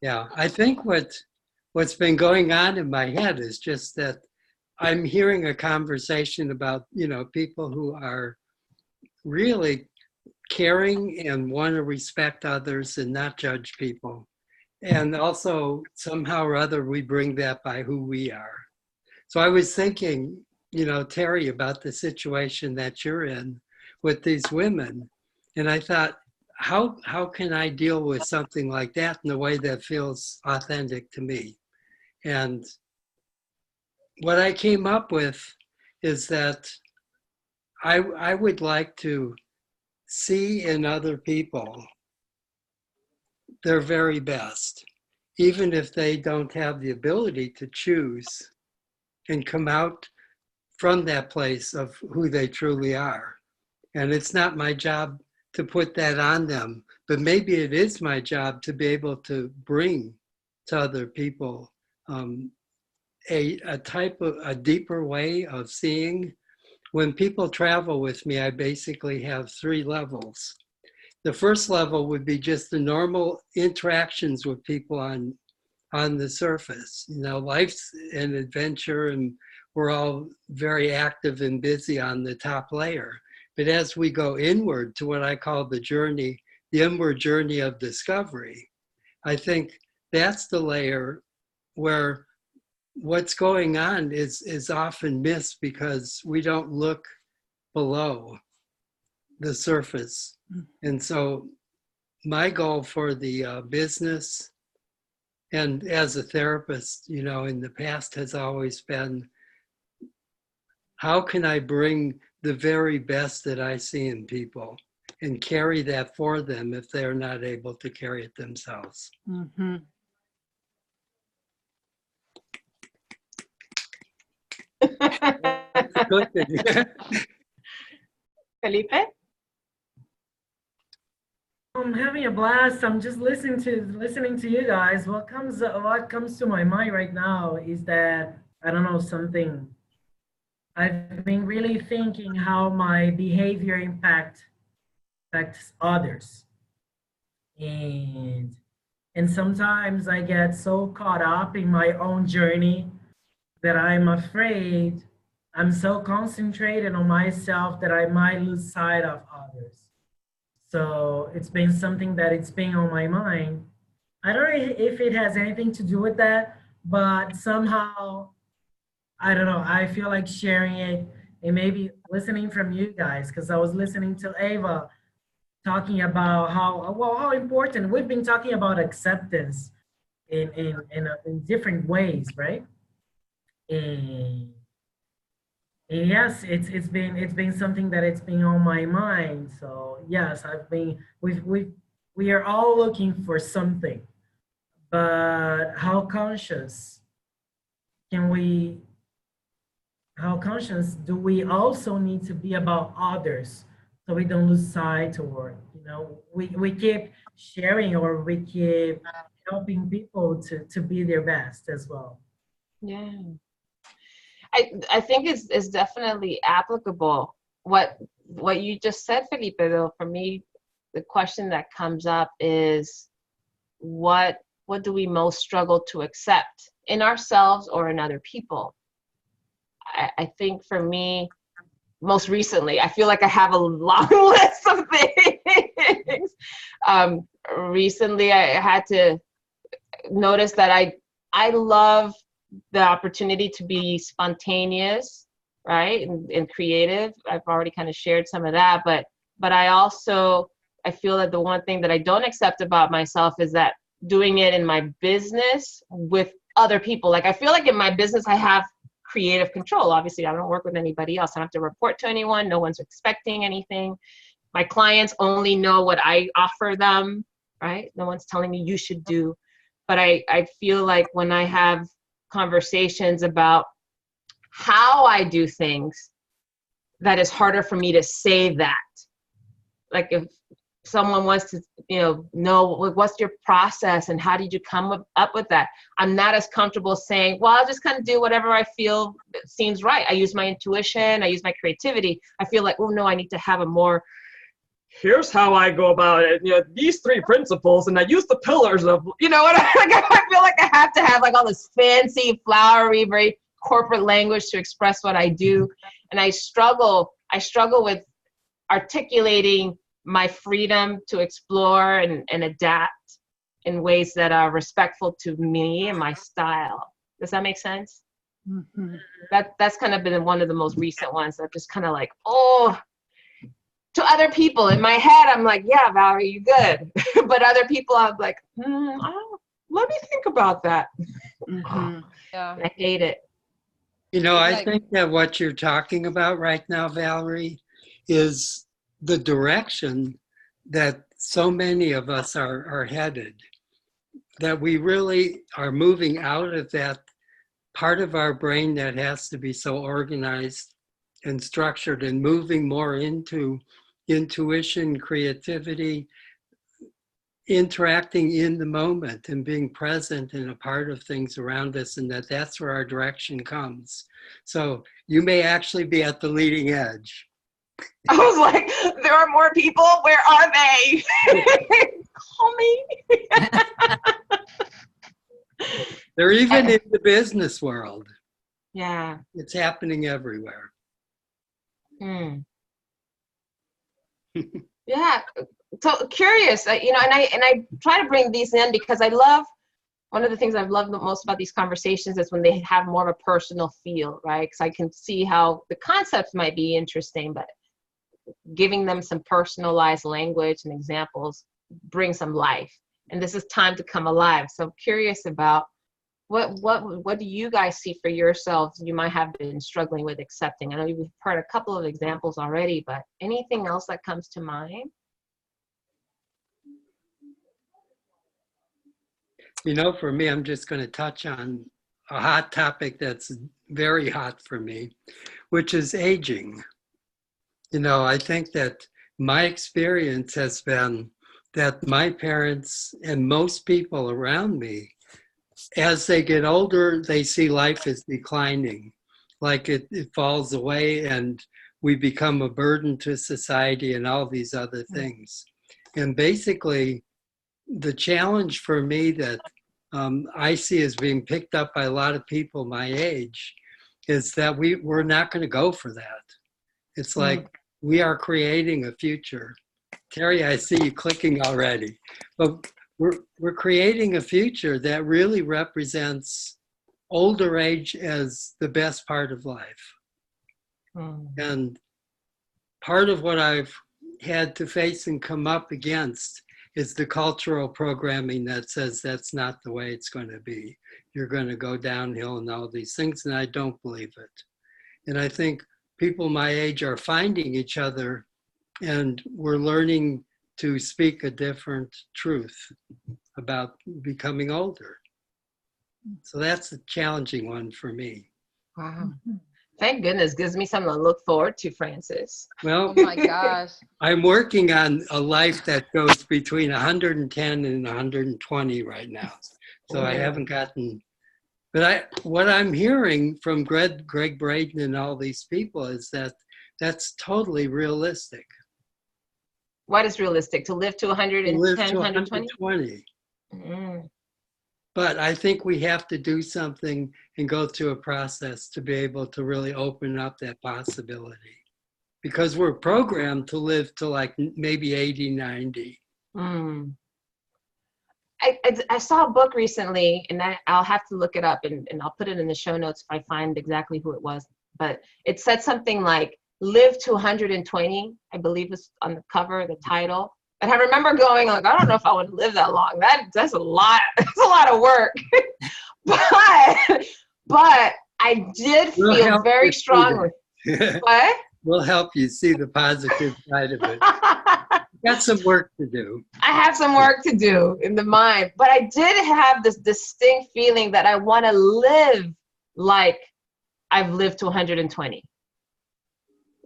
Yeah, I think what's been going on in my head is just that I'm hearing a conversation about, people who are really caring and want to respect others and not judge people. And also, somehow or other, we bring that by who we are. So I was thinking, Terry, about the situation that you're in with these women. And I thought, how can I deal with something like that in a way that feels authentic to me? And what I came up with is that I would like to see in other people their very best. even if they don't have the ability to choose and come out from that place of who they truly are. And it's not my job to put that on them, but maybe it is my job to be able to bring to other people a deeper way of seeing. When people travel with me, I basically have 3 levels. The first level would be just the normal interactions with people on the surface. You know, life's an adventure and we're all very active and busy on the top layer. But as we go inward to what I call the journey, the inward journey of discovery, I think that's the layer where what's going on is often missed because we don't look below the surface. And so my goal for the business and as a therapist, you know, in the past has always been, how can I bring the very best that I see in people and carry that for them if they're not able to carry it themselves? Mm-hmm. Felipe? I'm having a blast. I'm just listening to you guys. What comes to my mind right now is that, I don't know, something I've been really thinking how my behavior affects others. And sometimes I get so caught up in my own journey that I'm afraid, I'm so concentrated on myself that I might lose sight of others. So it's been something that it's been on my mind. I don't know if it has anything to do with that, but somehow, I don't know, I feel like sharing it and maybe listening from you guys, because I was listening to Eva talking about how important, we've been talking about acceptance in different ways, right? And yes, it's been something that it's been on my mind. So yes, we are all looking for something, but how conscious do we also need to be about others so we don't lose sight, or you know, we keep sharing or we keep helping people to be their best as well. Yeah. I think it's definitely applicable. What you just said, Felipe, though, for me, the question that comes up is what do we most struggle to accept in ourselves or in other people? I think for me, most recently, I feel like I have a long list of things. Recently, I had to notice that I love the opportunity to be spontaneous, right, and creative. I've already kind of shared some of that, but I feel that the one thing that I don't accept about myself is that doing it in my business with other people. Like, I feel like in my business, I have creative control. Obviously, I don't work with anybody else. I don't have to report to anyone. No one's expecting anything. My clients only know what I offer them, right? No one's telling me you should do. But I feel like when I have conversations about how I do things, that is harder for me to say that. Like, if someone wants to, know what's your process and how did you come up with that, I'm not as comfortable saying, well, I'll just kind of do whatever I feel seems right. I use my intuition, I use my creativity. I feel like, oh no, I need to have a more, here's how I go about it. These 3 principles, and I use the pillars of, what I feel like I have to have like all this fancy, flowery, very corporate language to express what I do. And I struggle with articulating my freedom to explore and adapt in ways that are respectful to me and my style. Does that make sense? Mm-hmm. That's kind of been one of the most recent ones that just kind of like, oh, to other people. In my head, I'm like, yeah, Valerie, you good. But other people, I'm like, let me think about that. Mm-hmm. Yeah. I hate it. I think that what you're talking about right now, Valerie, is the direction that so many of us are headed. that we really are moving out of that part of our brain that has to be so organized and structured, and moving more into intuition, creativity, interacting in the moment and being present and a part of things around us, and that's where our direction comes. So you may actually be at the leading edge. I was like, there are more people. Where are they? Call me. They're even in the business world. Yeah. It's happening everywhere. Yeah. So curious, you know, and I try to bring these in because I love, one of the things I've loved the most about these conversations is when they have more of a personal feel, right? Because I can see how the concepts might be interesting, but giving them some personalized language and examples bring some life. And this is time to come alive. So I'm curious about what do you guys see for yourselves you might have been struggling with accepting? I know you've heard a couple of examples already, but anything else that comes to mind? You know, for me, I'm just going to touch on a hot topic that's very hot for me, which is aging. You know, I think that my experience has been that my parents and most people around me, as they get older, they see life as declining, like it falls away and we become a burden to society and all these other things. And basically, the challenge for me that I see as being picked up by a lot of people my age is that we're not going to go for that. It's like we are creating a future. Terry, I see you clicking already. But we're creating a future that really represents older age as the best part of life. And part of what I've had to face and come up against is the cultural programming that says that's not the way it's going to be. You're going to go downhill and all these things, and I don't believe it. And I think people my age are finding each other, and we're learning to speak a different truth about becoming older. So that's a challenging one for me. Wow. Thank goodness, gives me something to look forward to, Francis. Well, Oh my gosh. I'm working on a life that goes between 110 and 120 right now. So I haven't gotten, but what I'm hearing from Greg Braden and all these people is that that's totally realistic. What is realistic? To live to 110, To live to 120? 120. But I think we have to do something and go through a process to be able to really open up that possibility. Because we're programmed to live to like maybe 80, 90. I saw a book recently, and I'll have to look it up, and I'll put it in the show notes if I find exactly who it was. But it said something like, live to 120, I believe is on the cover, the title. And I remember going like, I don't know if I would live that long. That's a lot. That's a lot of work. but I did feel very strongly. What? We'll help you see the positive side of it. Got some work to do. I have some work to do in the mind, but I did have this distinct feeling that I want to live like I've lived to 120.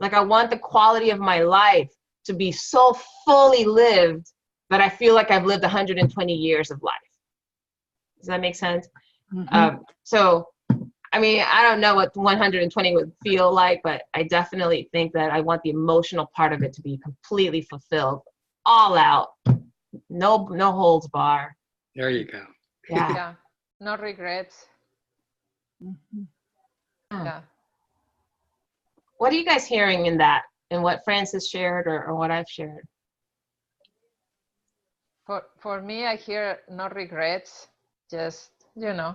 Like I want the quality of my life to be so fully lived that I feel like I've lived 120 years of life. Does that make sense? So, I mean, I don't know what 120 would feel like, but I definitely think that I want the emotional part of it to be completely fulfilled, all out, no holds bar. There you go. Yeah, no regrets. Yeah. What are you guys hearing in that, in what Francis shared or what I've shared? For me, I hear no regrets, just, you know.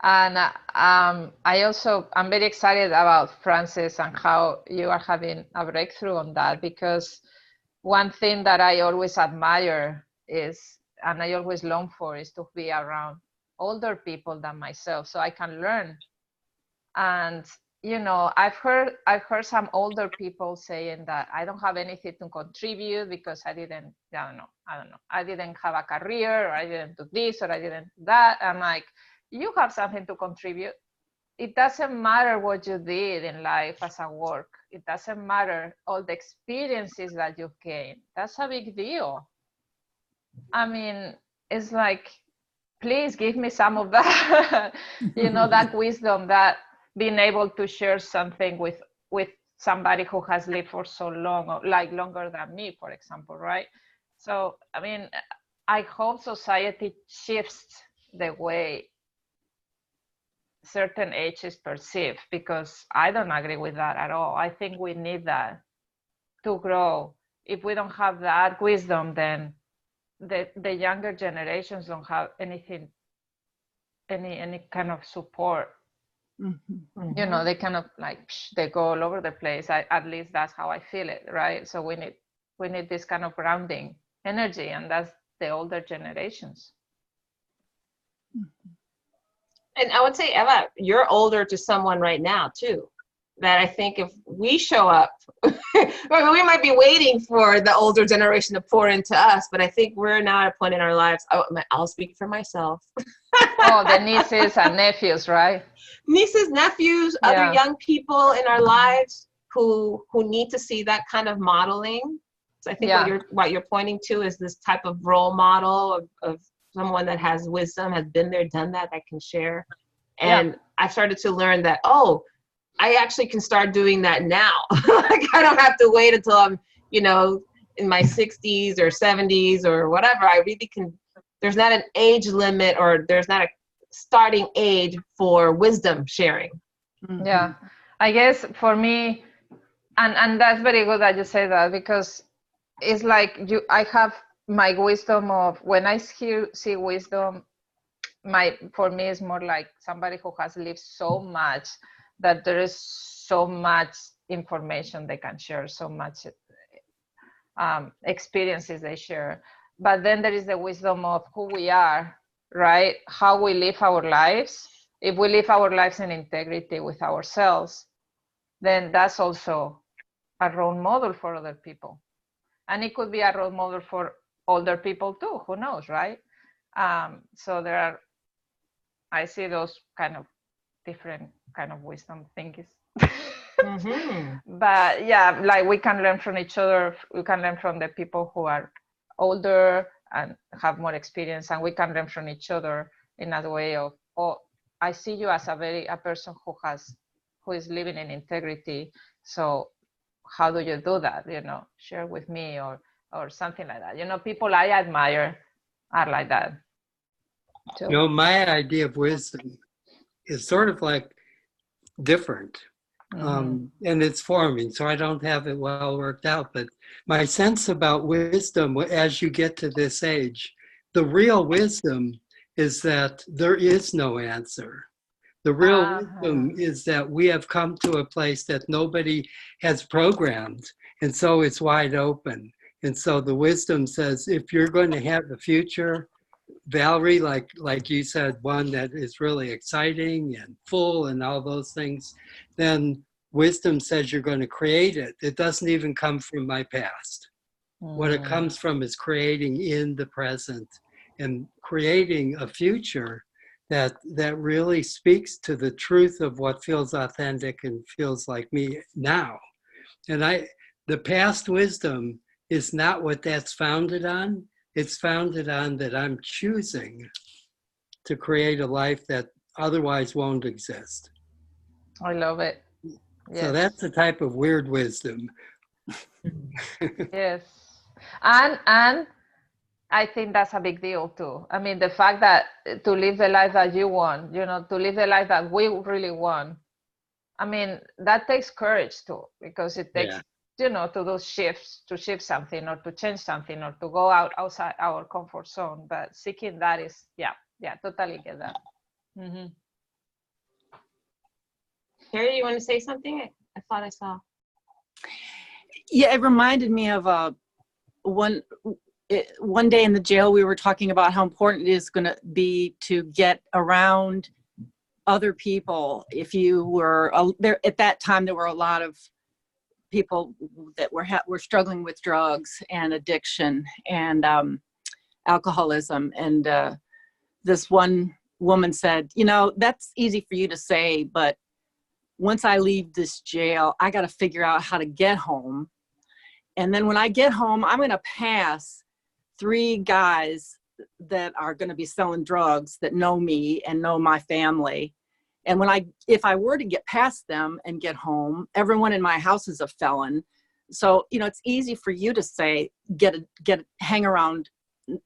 And I'm very excited about Francis and how you are having a breakthrough on that, because one thing that I always admire is, and I always long for, is to be around older people than myself so I can learn. And you know, I've heard some older people saying that I don't have anything to contribute because I don't know, I didn't have a career, or I didn't do this, or I didn't do that. I'm like, you have something to contribute. It doesn't matter what you did in life as a work. It doesn't matter all the experiences that you've gained. That's a big deal. I mean, it's like, please give me some of that, you know, that wisdom, that being able to share something with somebody who has lived for so long, or like longer than me, for example, right? So, I mean, I hope society shifts the way certain age is perceived, because I don't agree with that at all. I think we need that to grow. If we don't have that wisdom, then the younger generations don't have anything, any kind of support. Mm-hmm. You know, they kind of like, they go all over the place. At least that's how I feel it, right? So we need this kind of grounding energy, and that's the older generations. And I would say, Eva, you're older to someone right now too, that I think if we show up, we might be waiting for the older generation to pour into us, but I think we're now at a point in our lives, I'll speak for myself. Oh, the nieces and nephews, right? Nieces, nephews, other young people in our lives who need to see that kind of modeling. So I think what you're pointing to is this type of role model of someone that has wisdom, has been there, done that can share. And I've started to learn that, I actually can start doing that now. Like, I don't have to wait until I'm, you know, in my 60s or 70s or whatever. I really can. There's not an age limit, or there's not a starting age for wisdom sharing. Mm-hmm. Yeah, I guess for me, and that's very good that you say that, because it's like I have my wisdom of, when I see wisdom, for me it's more like somebody who has lived so much that there is so much information they can share, so much experiences they share. But then there is the wisdom of who we are, right? How we live our lives. If we live our lives in integrity with ourselves, then that's also a role model for other people. And it could be a role model for older people too, who knows, right? So I see those kind of different kind of wisdom things. Mm-hmm. But yeah, like, we can learn from each other. We can learn from the people who are older and have more experience, and we can learn from each other in a way of, I see you as a person who is living in integrity. So how do you do that? You know, share with me, or something like that. You know, people I admire are like that. You know, my idea of wisdom is sort of like different. And it's forming, so I don't have it well worked out. But my sense about wisdom, as you get to this age, the real wisdom is that there is no answer. The real wisdom is that we have come to a place that nobody has programmed, and so it's wide open. And so the wisdom says, if you're going to have a future, Valerie, like you said, one that is really exciting and full and all those things, then wisdom says you're going to create it. It doesn't even come from my past. What it comes from is creating in the present and creating a future that really speaks to the truth of what feels authentic and feels like me now. And the past wisdom is not what that's founded on. It's founded on that I'm choosing to create a life that otherwise won't exist. I love it. Yes. So that's the type of weird wisdom. Yes. And I think that's a big deal too. I mean, the fact that to live the life that you want, you know, to live the life that we really want, I mean, that takes courage too, because it takes, you know, to do shifts, to shift something or to change something or to go outside our comfort zone. But seeking that is, totally get that. Mm-hmm. Carrie, you want to say something? I thought I saw. Yeah, it reminded me of one day in the jail, we were talking about how important it is going to be to get around other people, if you were there at that time, there were a lot of people that were struggling with drugs and addiction and alcoholism. And this one woman said, you know, that's easy for you to say, but once I leave this jail, I got to figure out how to get home. And then when I get home, I'm going to pass 3 guys that are going to be selling drugs that know me and know my family. And if I were to get past them and get home, everyone in my house is a felon. So, you know, it's easy for you to say, hang around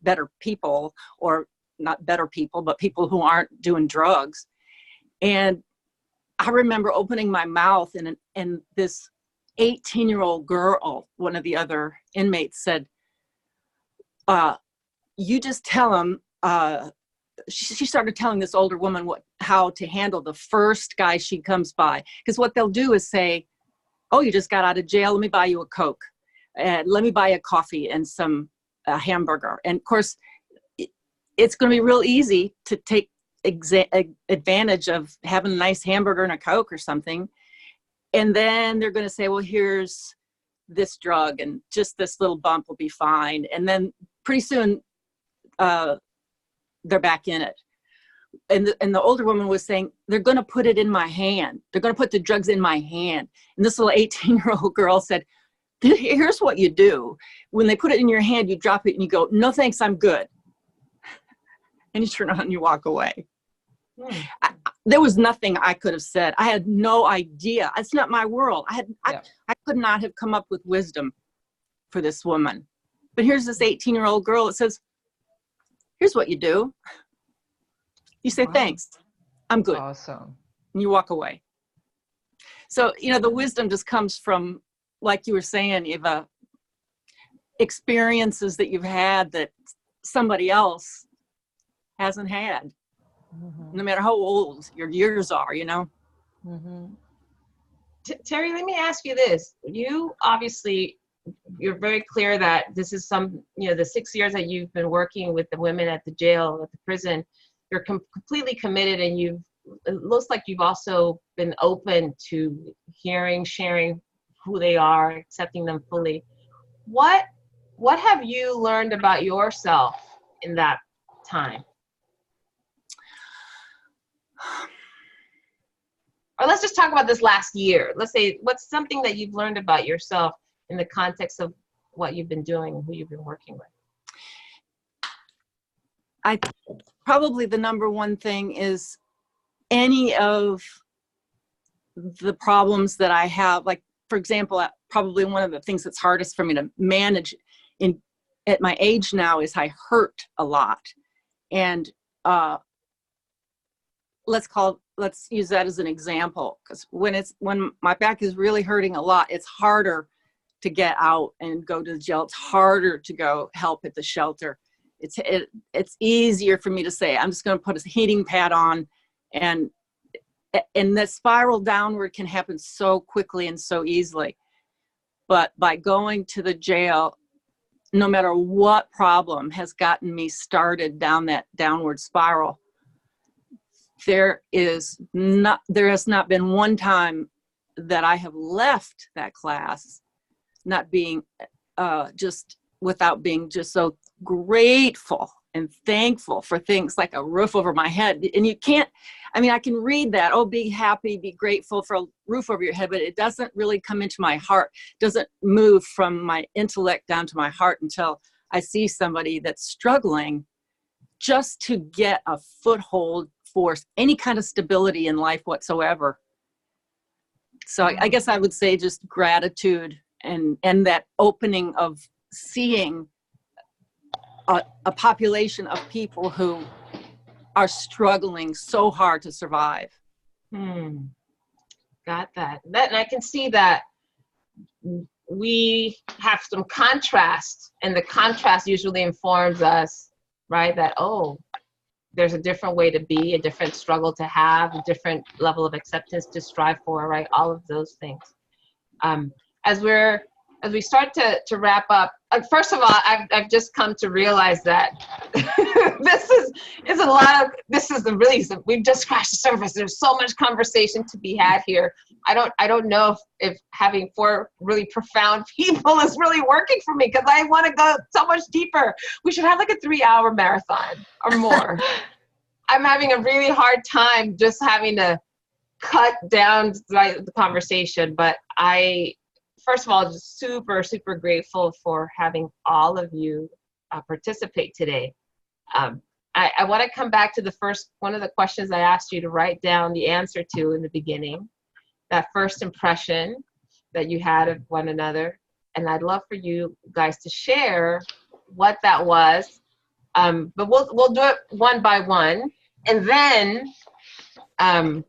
better people, or not better people, but people who aren't doing drugs. And I remember opening my mouth and this 18-year-old girl, one of the other inmates, said, you just tell them, she started telling this older woman how to handle the first guy she comes by. Because what they'll do is say, oh, you just got out of jail, let me buy you a Coke. And let me buy a coffee and some hamburger. And of course, it's going to be real easy to take advantage of having a nice hamburger and a Coke or something. And then they're going to say, well, here's this drug and just this little bump will be fine. And then pretty soon they're back in it. And the older woman was saying, they're going to put it in my hand. They're going to put the drugs in my hand. And this little 18-year-old girl said, here's what you do. When they put it in your hand, you drop it and you go, no, thanks, I'm good. And you turn around and you walk away. There was nothing I could have said. I had no idea. It's not my world. I could not have come up with wisdom for this woman. But here's this 18-year-old girl that says, here's what you do. You say, thanks, I'm good. Awesome. And you walk away. So, you know, the wisdom just comes from, like you were saying, Eva, experiences that you've had that somebody else hasn't had. No matter how old your years are, you know. Terry, let me ask you this. You obviously, you're very clear that this is the 6 years that you've been working with the women at the jail, at the prison, you're completely committed, and it looks like you've also been open to hearing, sharing who they are, accepting them fully. What have you learned about yourself in that time? Or let's just talk about this last year. Let's say, what's something that you've learned about yourself in the context of what you've been doing and who you've been working with? Probably the number one thing is any of the problems that I have, like, for example, probably one of the things that's hardest for me to manage at my age now is I hurt a lot. And let's use that as an example, because when my back is really hurting a lot, it's harder to get out and go to the jail. It's harder to go help at the shelter. It's easier for me to say, I'm just going to put a heating pad on, and the spiral downward can happen so quickly and so easily. But by going to the jail, no matter what problem has gotten me started down that downward spiral, there has not been one time that I have left that class not being without being just so grateful and thankful for things like a roof over my head. And you can't, I can read that, oh, be happy, be grateful for a roof over your head, but it doesn't really come into my heart, doesn't move from my intellect down to my heart until I see somebody that's struggling just to get a foothold for any kind of stability in life whatsoever. So I guess I would say just gratitude and that opening of seeing a population of people who are struggling so hard to survive. Got that. And I can see that we have some contrast, and the contrast usually informs us, right? That, oh, there's a different way to be, a different struggle to have, a different level of acceptance to strive for, right? All of those things. As we start to wrap up, first of all, I've just come to realize that this is a lot of, we've just scratched the surface. There's so much conversation to be had here. I don't know if having 4 really profound people is really working for me, because I want to go so much deeper. We should have like a 3-hour marathon or more. I'm having a really hard time just having to cut down the conversation, but first of all, just super, super grateful for having all of you participate today. I want to come back to one of the questions I asked you to write down the answer to in the beginning, that first impression that you had of one another. And I'd love for you guys to share what that was. But we'll do it one by one. And then I'd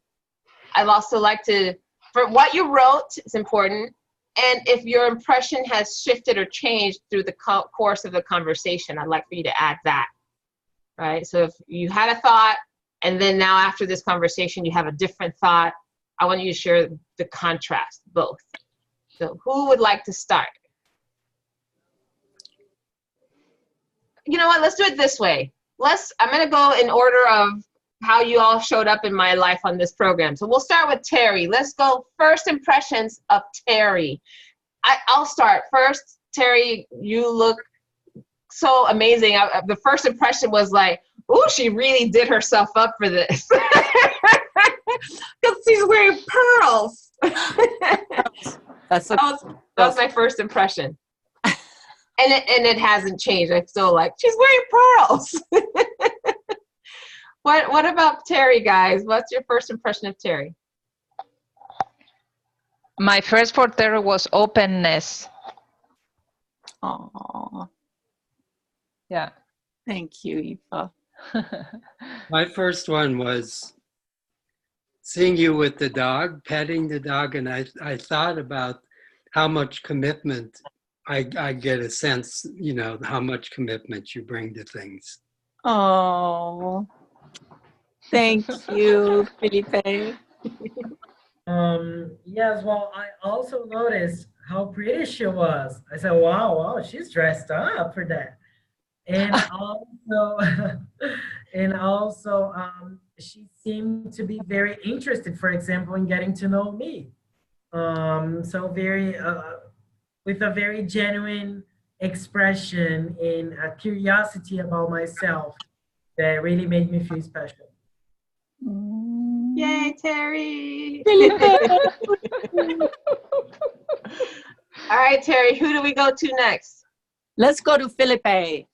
also like to, for what you wrote, it's important. And if your impression has shifted or changed through the course of the conversation, I'd like for you to add that, right? So if you had a thought, and then now after this conversation, you have a different thought, I want you to share the contrast, both. So who would like to start? You know what, let's do it this way. I'm gonna go in order of how you all showed up in my life on this program. So we'll start with Terry. Let's go first impressions of Terry. I'll start first. Terry, you look so amazing. The first impression was like, ooh, she really did herself up for this. Because she's wearing pearls. That was my first impression. And it hasn't changed. I'm still like, she's wearing pearls. What about Terry, guys? What's your first impression of Terry? My first for Terry was openness. Aww. Yeah. Thank you, Eva. My first one was seeing you with the dog, petting the dog, and I thought about how much commitment I get a sense, how much commitment you bring to things. Oh. Thank you, Felipe. Yes, well, I also noticed how pretty she was. I said, wow, she's dressed up for that. And also, she seemed to be very interested, for example, in getting to know me. So with a very genuine expression and a curiosity about myself that really made me feel special. Yay, Terry. All right, Terry, who do we go to next? Let's go to Felipe.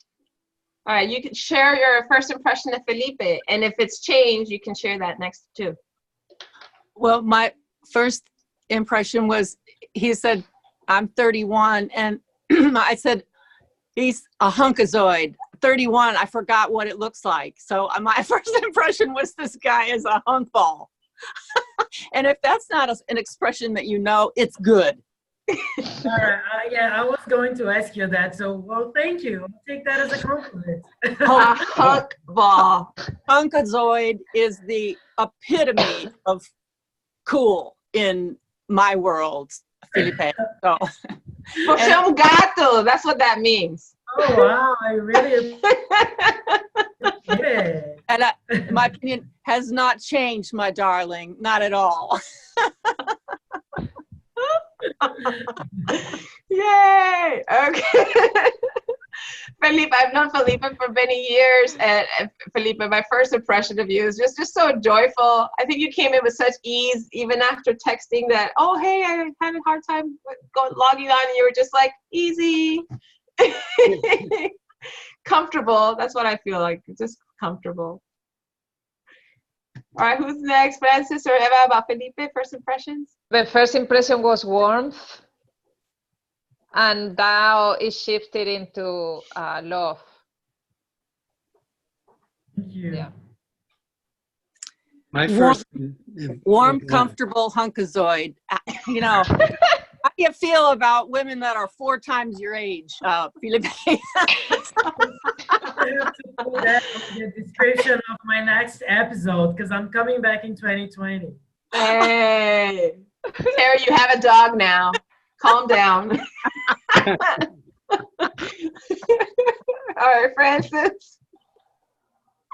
All right, you can share your first impression of Felipe, and if it's changed, you can share that next too. Well, my first impression was, he said, I'm 31, and I said, he's a hunkazoid. 31, I forgot what it looks like. So my first impression was, this guy is a hunk ball. And if that's not an expression that you know, it's good. All right, yeah, I was going to ask you that. So, well, thank you. I'll take that as a compliment. A hunk ball. Hunkazoid is the epitome of cool in my world, Felipe. So. Porque é gato. That's what that means. Oh, wow, I really appreciate it. And my opinion has not changed, my darling. Not at all. Yay! Okay. Felipe, I've known Felipe for many years, and Felipe, my first impression of you is just so joyful. I think you came in with such ease, even after texting that, oh, hey, I had a hard time logging on, and you were just like, easy. Comfortable. That's what I feel like, just comfortable. All right, who's next? Francis or Eva, about Felipe, first impressions? The first impression was warmth, and now it shifted into love. Thank you. Yeah. My first warm, comfortable hunkazoid. You know, how do you feel about women that are 4 times your age, Felipe? I have to put that in the description of my next episode because I'm coming back in 2020. Hey, Terry, you have a dog now. Calm down. All right, Francis.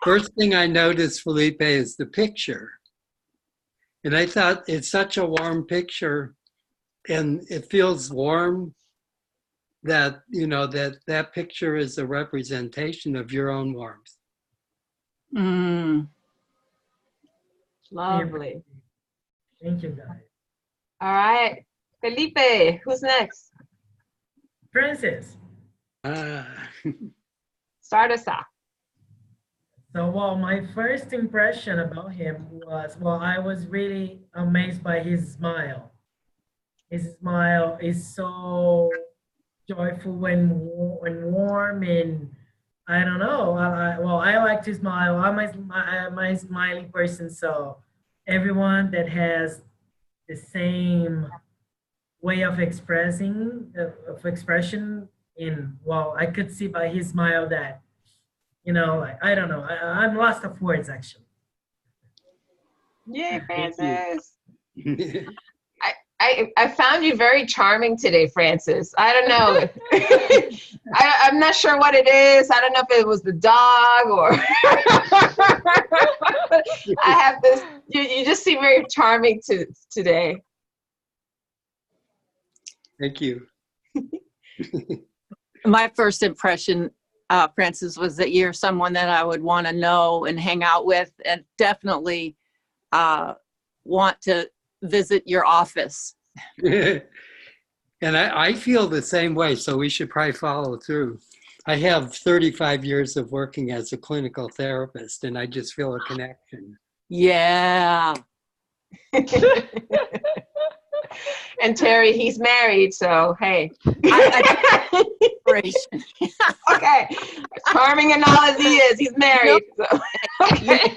First thing I noticed, Felipe, is the picture. And I thought it's such a warm picture, and it feels warm that, you know, that picture is a representation of your own warmth. Mm. Lovely. Thank you, guys. All right. Felipe, who's next? Francis. Start us off. So, well, my first impression about him was, well, I was really amazed by his smile. His smile is so joyful and warm, and I don't know. I like to smile. I'm a smiling person, so everyone that has the same way of expression in, well, I could see by his smile that, you know, like, I don't know. I'm lost of words, actually. Yay, Francis. I found you very charming today, Francis. I don't know. I'm not sure what it is. I don't know if it was the dog or I have this, you just seem very charming today. Thank you. My first impression, Francis, was that you're someone that I would want to know and hang out with, and definitely want to visit your office. And I feel the same way, so we should probably follow through. I have 35 years of working as a clinical therapist, and I just feel a connection. Yeah. And Terry, he's married, so hey. Great. Okay, charming and all as he is, he's married. So. Yes,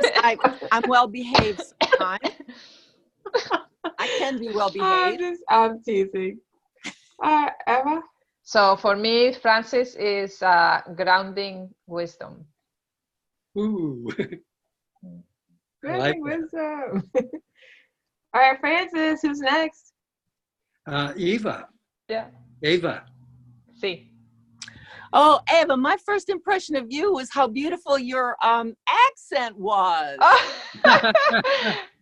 I'm well behaved sometimes. I can be well behaved. I'm teasing. Eva? So for me, Francis is grounding wisdom. Ooh. Grounding wisdom. All right, Francis, who's next? Eva. Yeah. Eva. Sí. Oh, Eva, my first impression of you was how beautiful your accent was.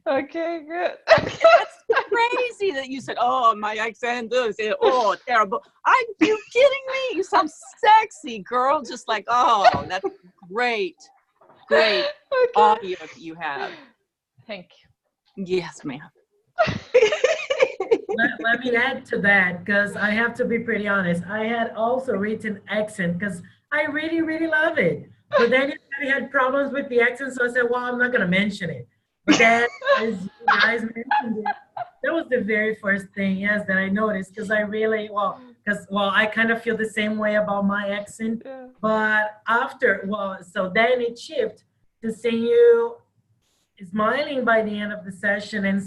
Okay, good. That's crazy that you said, oh, my accent is, oh, terrible. Are you kidding me? You sound sexy, girl. Just like, oh, that's great. Great audio that you have. Thank you. Yes, ma'am. Let me add to that, because I have to be pretty honest. I had also written accent because I really, really love it. But then I had problems with the accent, so I said, well, I'm not going to mention it. But then, as you guys mentioned it, that was the very first thing, yes, that I noticed, because I really, I kind of feel the same way about my accent. Yeah. But after, so then it shifted to seeing you smiling by the end of the session and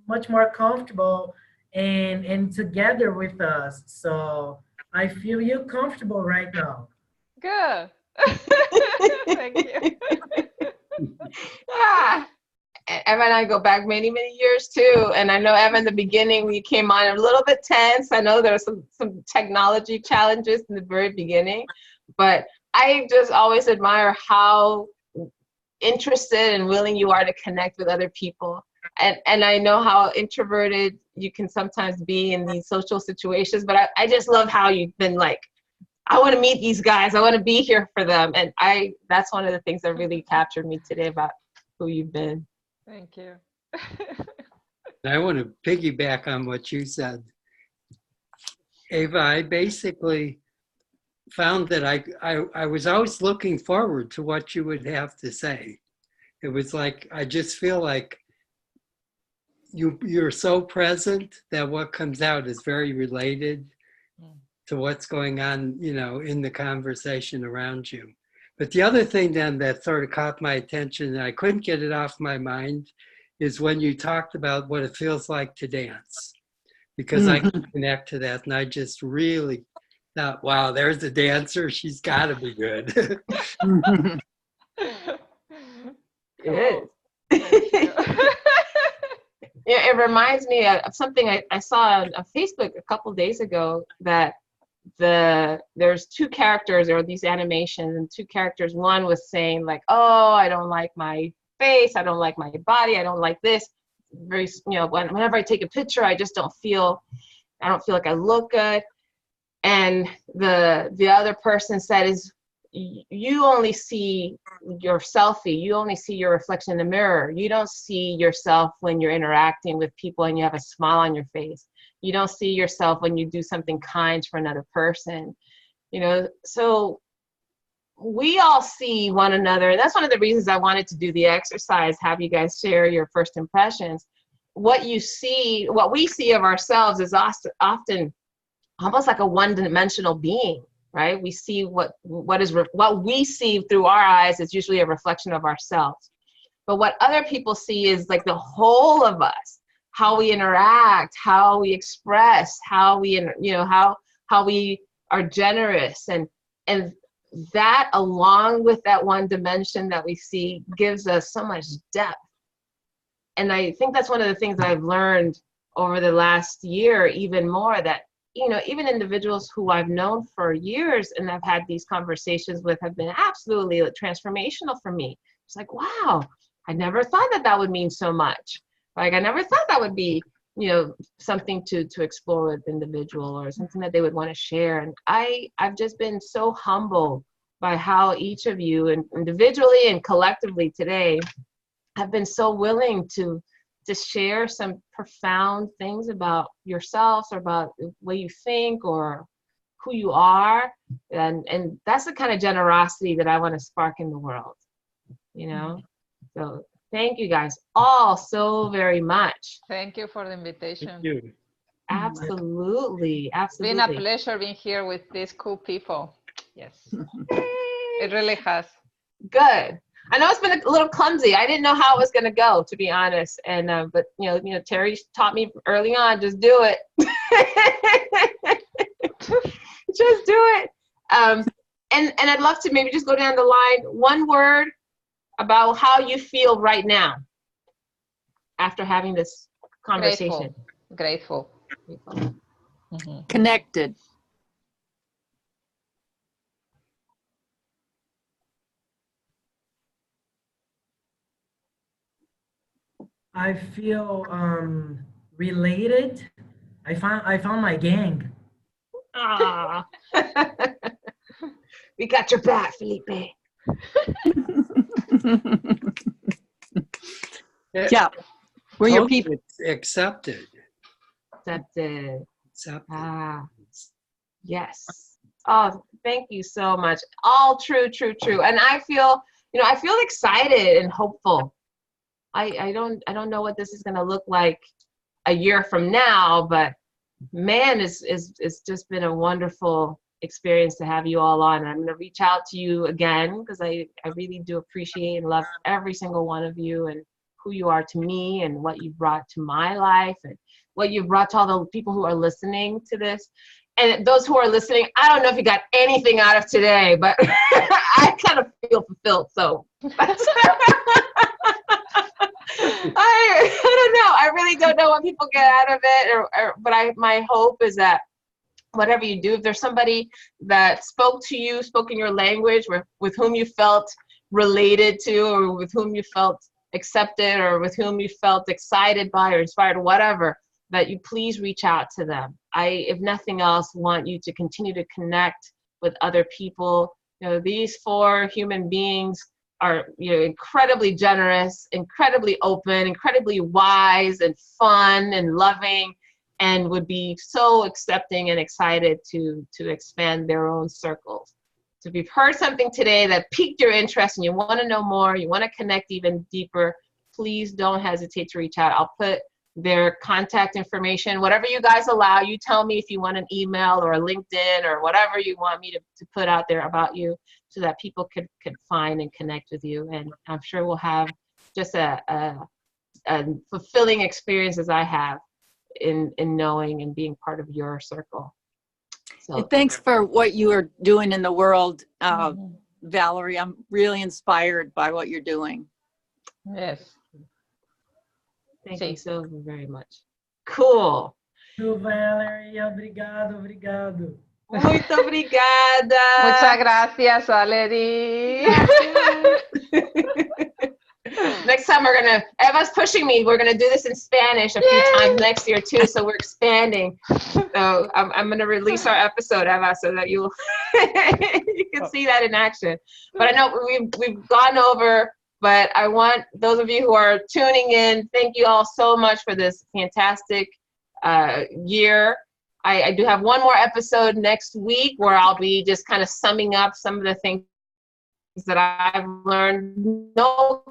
much more comfortable and together with us. So I feel you comfortable right now. Good. Thank you. Eva and I go back many, many years too. And I know, Eva, in the beginning, when you came on, a little bit tense. I know there were some technology challenges in the very beginning, but I just always admire how interested and willing you are to connect with other people. And I know how introverted you can sometimes be in these social situations, but I just love how you've been like, I want to meet these guys. I want to be here for them. And that's one of the things that really captured me today about who you've been. Thank you. I want to piggyback on what you said. Eva, I basically found that I was always looking forward to what you would have to say. It was like, I just feel like you're so present that what comes out is very related to what's going on, you know, in the conversation around you. But the other thing then that sort of caught my attention, and I couldn't get it off my mind, is when you talked about what it feels like to dance. Because I can connect to that, and I just really thought, wow, there's a dancer. She's got to be good. It is. Yeah, it reminds me of something I saw on Facebook a couple days ago, that there's two characters, or these animations, and two characters. One was saying like, oh, I don't like my face, I don't like my body, I don't like this. Very, whenever I take a picture, I just don't feel like I look good. And the other person said is, you only see your selfie, you only see your reflection in the mirror. You don't see yourself when you're interacting with people and you have a smile on your face. You don't see yourself when you do something kind for another person. So we all see one another. And that's one of the reasons I wanted to do the exercise, have you guys share your first impressions. What we see of ourselves is often almost like a one-dimensional being, right? We see what we see through our eyes is usually a reflection of ourselves. But what other people see is like the whole of us, how we interact, how we express, how we, how we are generous, and that, along with that one dimension that we see, gives us so much depth. And I think that's one of the things that I've learned over the last year, even more, that, even individuals who I've known for years and I've had these conversations with have been absolutely transformational for me. It's like, wow, I never thought that would mean so much. Like, I never thought that would be, something to explore with individual, or something that they would want to share. And I've just been so humbled by how each of you, and individually and collectively today, have been so willing to share some profound things about yourselves, or about the way you think, or who you are. And that's the kind of generosity that I want to spark in the world, So thank you guys all so very much. Thank you for the invitation. Thank you. Absolutely. It's been a pleasure being here with these cool people. Yes, it really has. Good. I know it's been a little clumsy. I didn't know how it was going to go, to be honest. And but Terry taught me early on, just do it. Just do it. And I'd love to maybe just go down the line. One word about how you feel right now after having this conversation. Grateful. Mm-hmm. Connected. I feel related. I found my gang. Ah, we got your back, Felipe. Yeah, we're your people. It's accepted. Accepted. Accepted. Ah, yes. Oh, thank you so much. All true. And I feel excited and hopeful. I don't know what this is going to look like a year from now, but man, it's just been a wonderful experience to have you all on. I'm going to reach out to you again, because I really do appreciate and love every single one of you, and who you are to me, and what you brought to my life, and what you've brought to all the people who are listening to this. And those who are listening, I don't know if you got anything out of today, but I kind of feel fulfilled. So I don't know. I really don't know what people get out of it, but my hope is that whatever you do, if there's somebody that spoke in your language, with whom you felt related to, or with whom you felt accepted, or with whom you felt excited by or inspired, or whatever, that you please reach out to them. I, if nothing else, want you to continue to connect with other people. These 4 human beings are incredibly generous, incredibly open, incredibly wise and fun and loving, and would be so accepting and excited to expand their own circles. So if you've heard something today that piqued your interest and you want to know more, you want to connect even deeper, please don't hesitate to reach out. I'll put their contact information, whatever you guys allow. You tell me if you want an email or a LinkedIn or whatever you want me to put out there about you, so that people could find and connect with you. And I'm sure we'll have just a fulfilling experience as I have in knowing and being part of your circle. So And thanks for what you are doing in the world, Valerie. I'm really inspired by what you're doing. Yes. thank you so very much. Cool. Valerie, obrigado. Muito obrigada. Muchas gracias, Valerie. Next time we're gonna, Eva's pushing me, we're gonna do this in Spanish a few times next year too, so we're expanding. So I'm gonna release our episode, Eva, so that you can see that in action. But I know we've gone over, but I want those of you who are tuning in, thank you all so much for this fantastic year. I do have one more episode next week where I'll be just kind of summing up some of the things that I've learned. No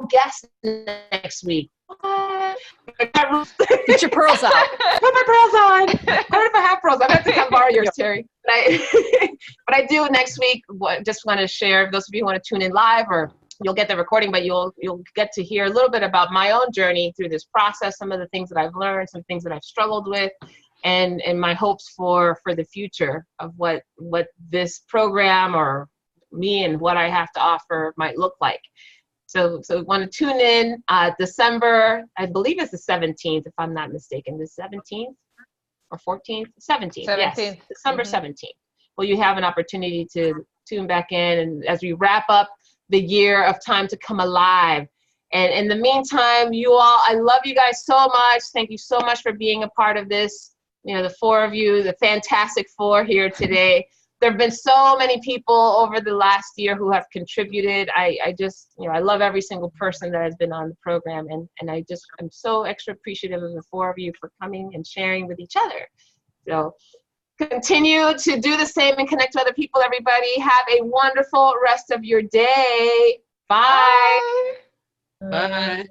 guests next week. Get your pearls out. Put my pearls on. I don't know if I have pearls. I have to come borrow yours, Terry. But I do next week. Just want to share, those of you who want to tune in live, or you'll get the recording, but you'll get to hear a little bit about my own journey through this process, some of the things that I've learned, some things that I've struggled with, and my hopes for the future of what this program or me and what I have to offer might look like. So want to tune in December, I believe it's the 17th, if I'm not mistaken, the 17th or 14th? 17th, yes, December 17th. Well, you have an opportunity to tune back in, and as we wrap up the year of Time to Come Alive. And in the meantime, you all, I love you guys so much. Thank you so much for being a part of this. You know, the four of you, the fantastic four here today. There have been so many people over the last year who have contributed. I just, you know, I love every single person that has been on the program. And I'm so extra appreciative of the four of you for coming and sharing with each other. So continue to do the same and connect to other people, everybody. Have a wonderful rest of your day. Bye. Bye.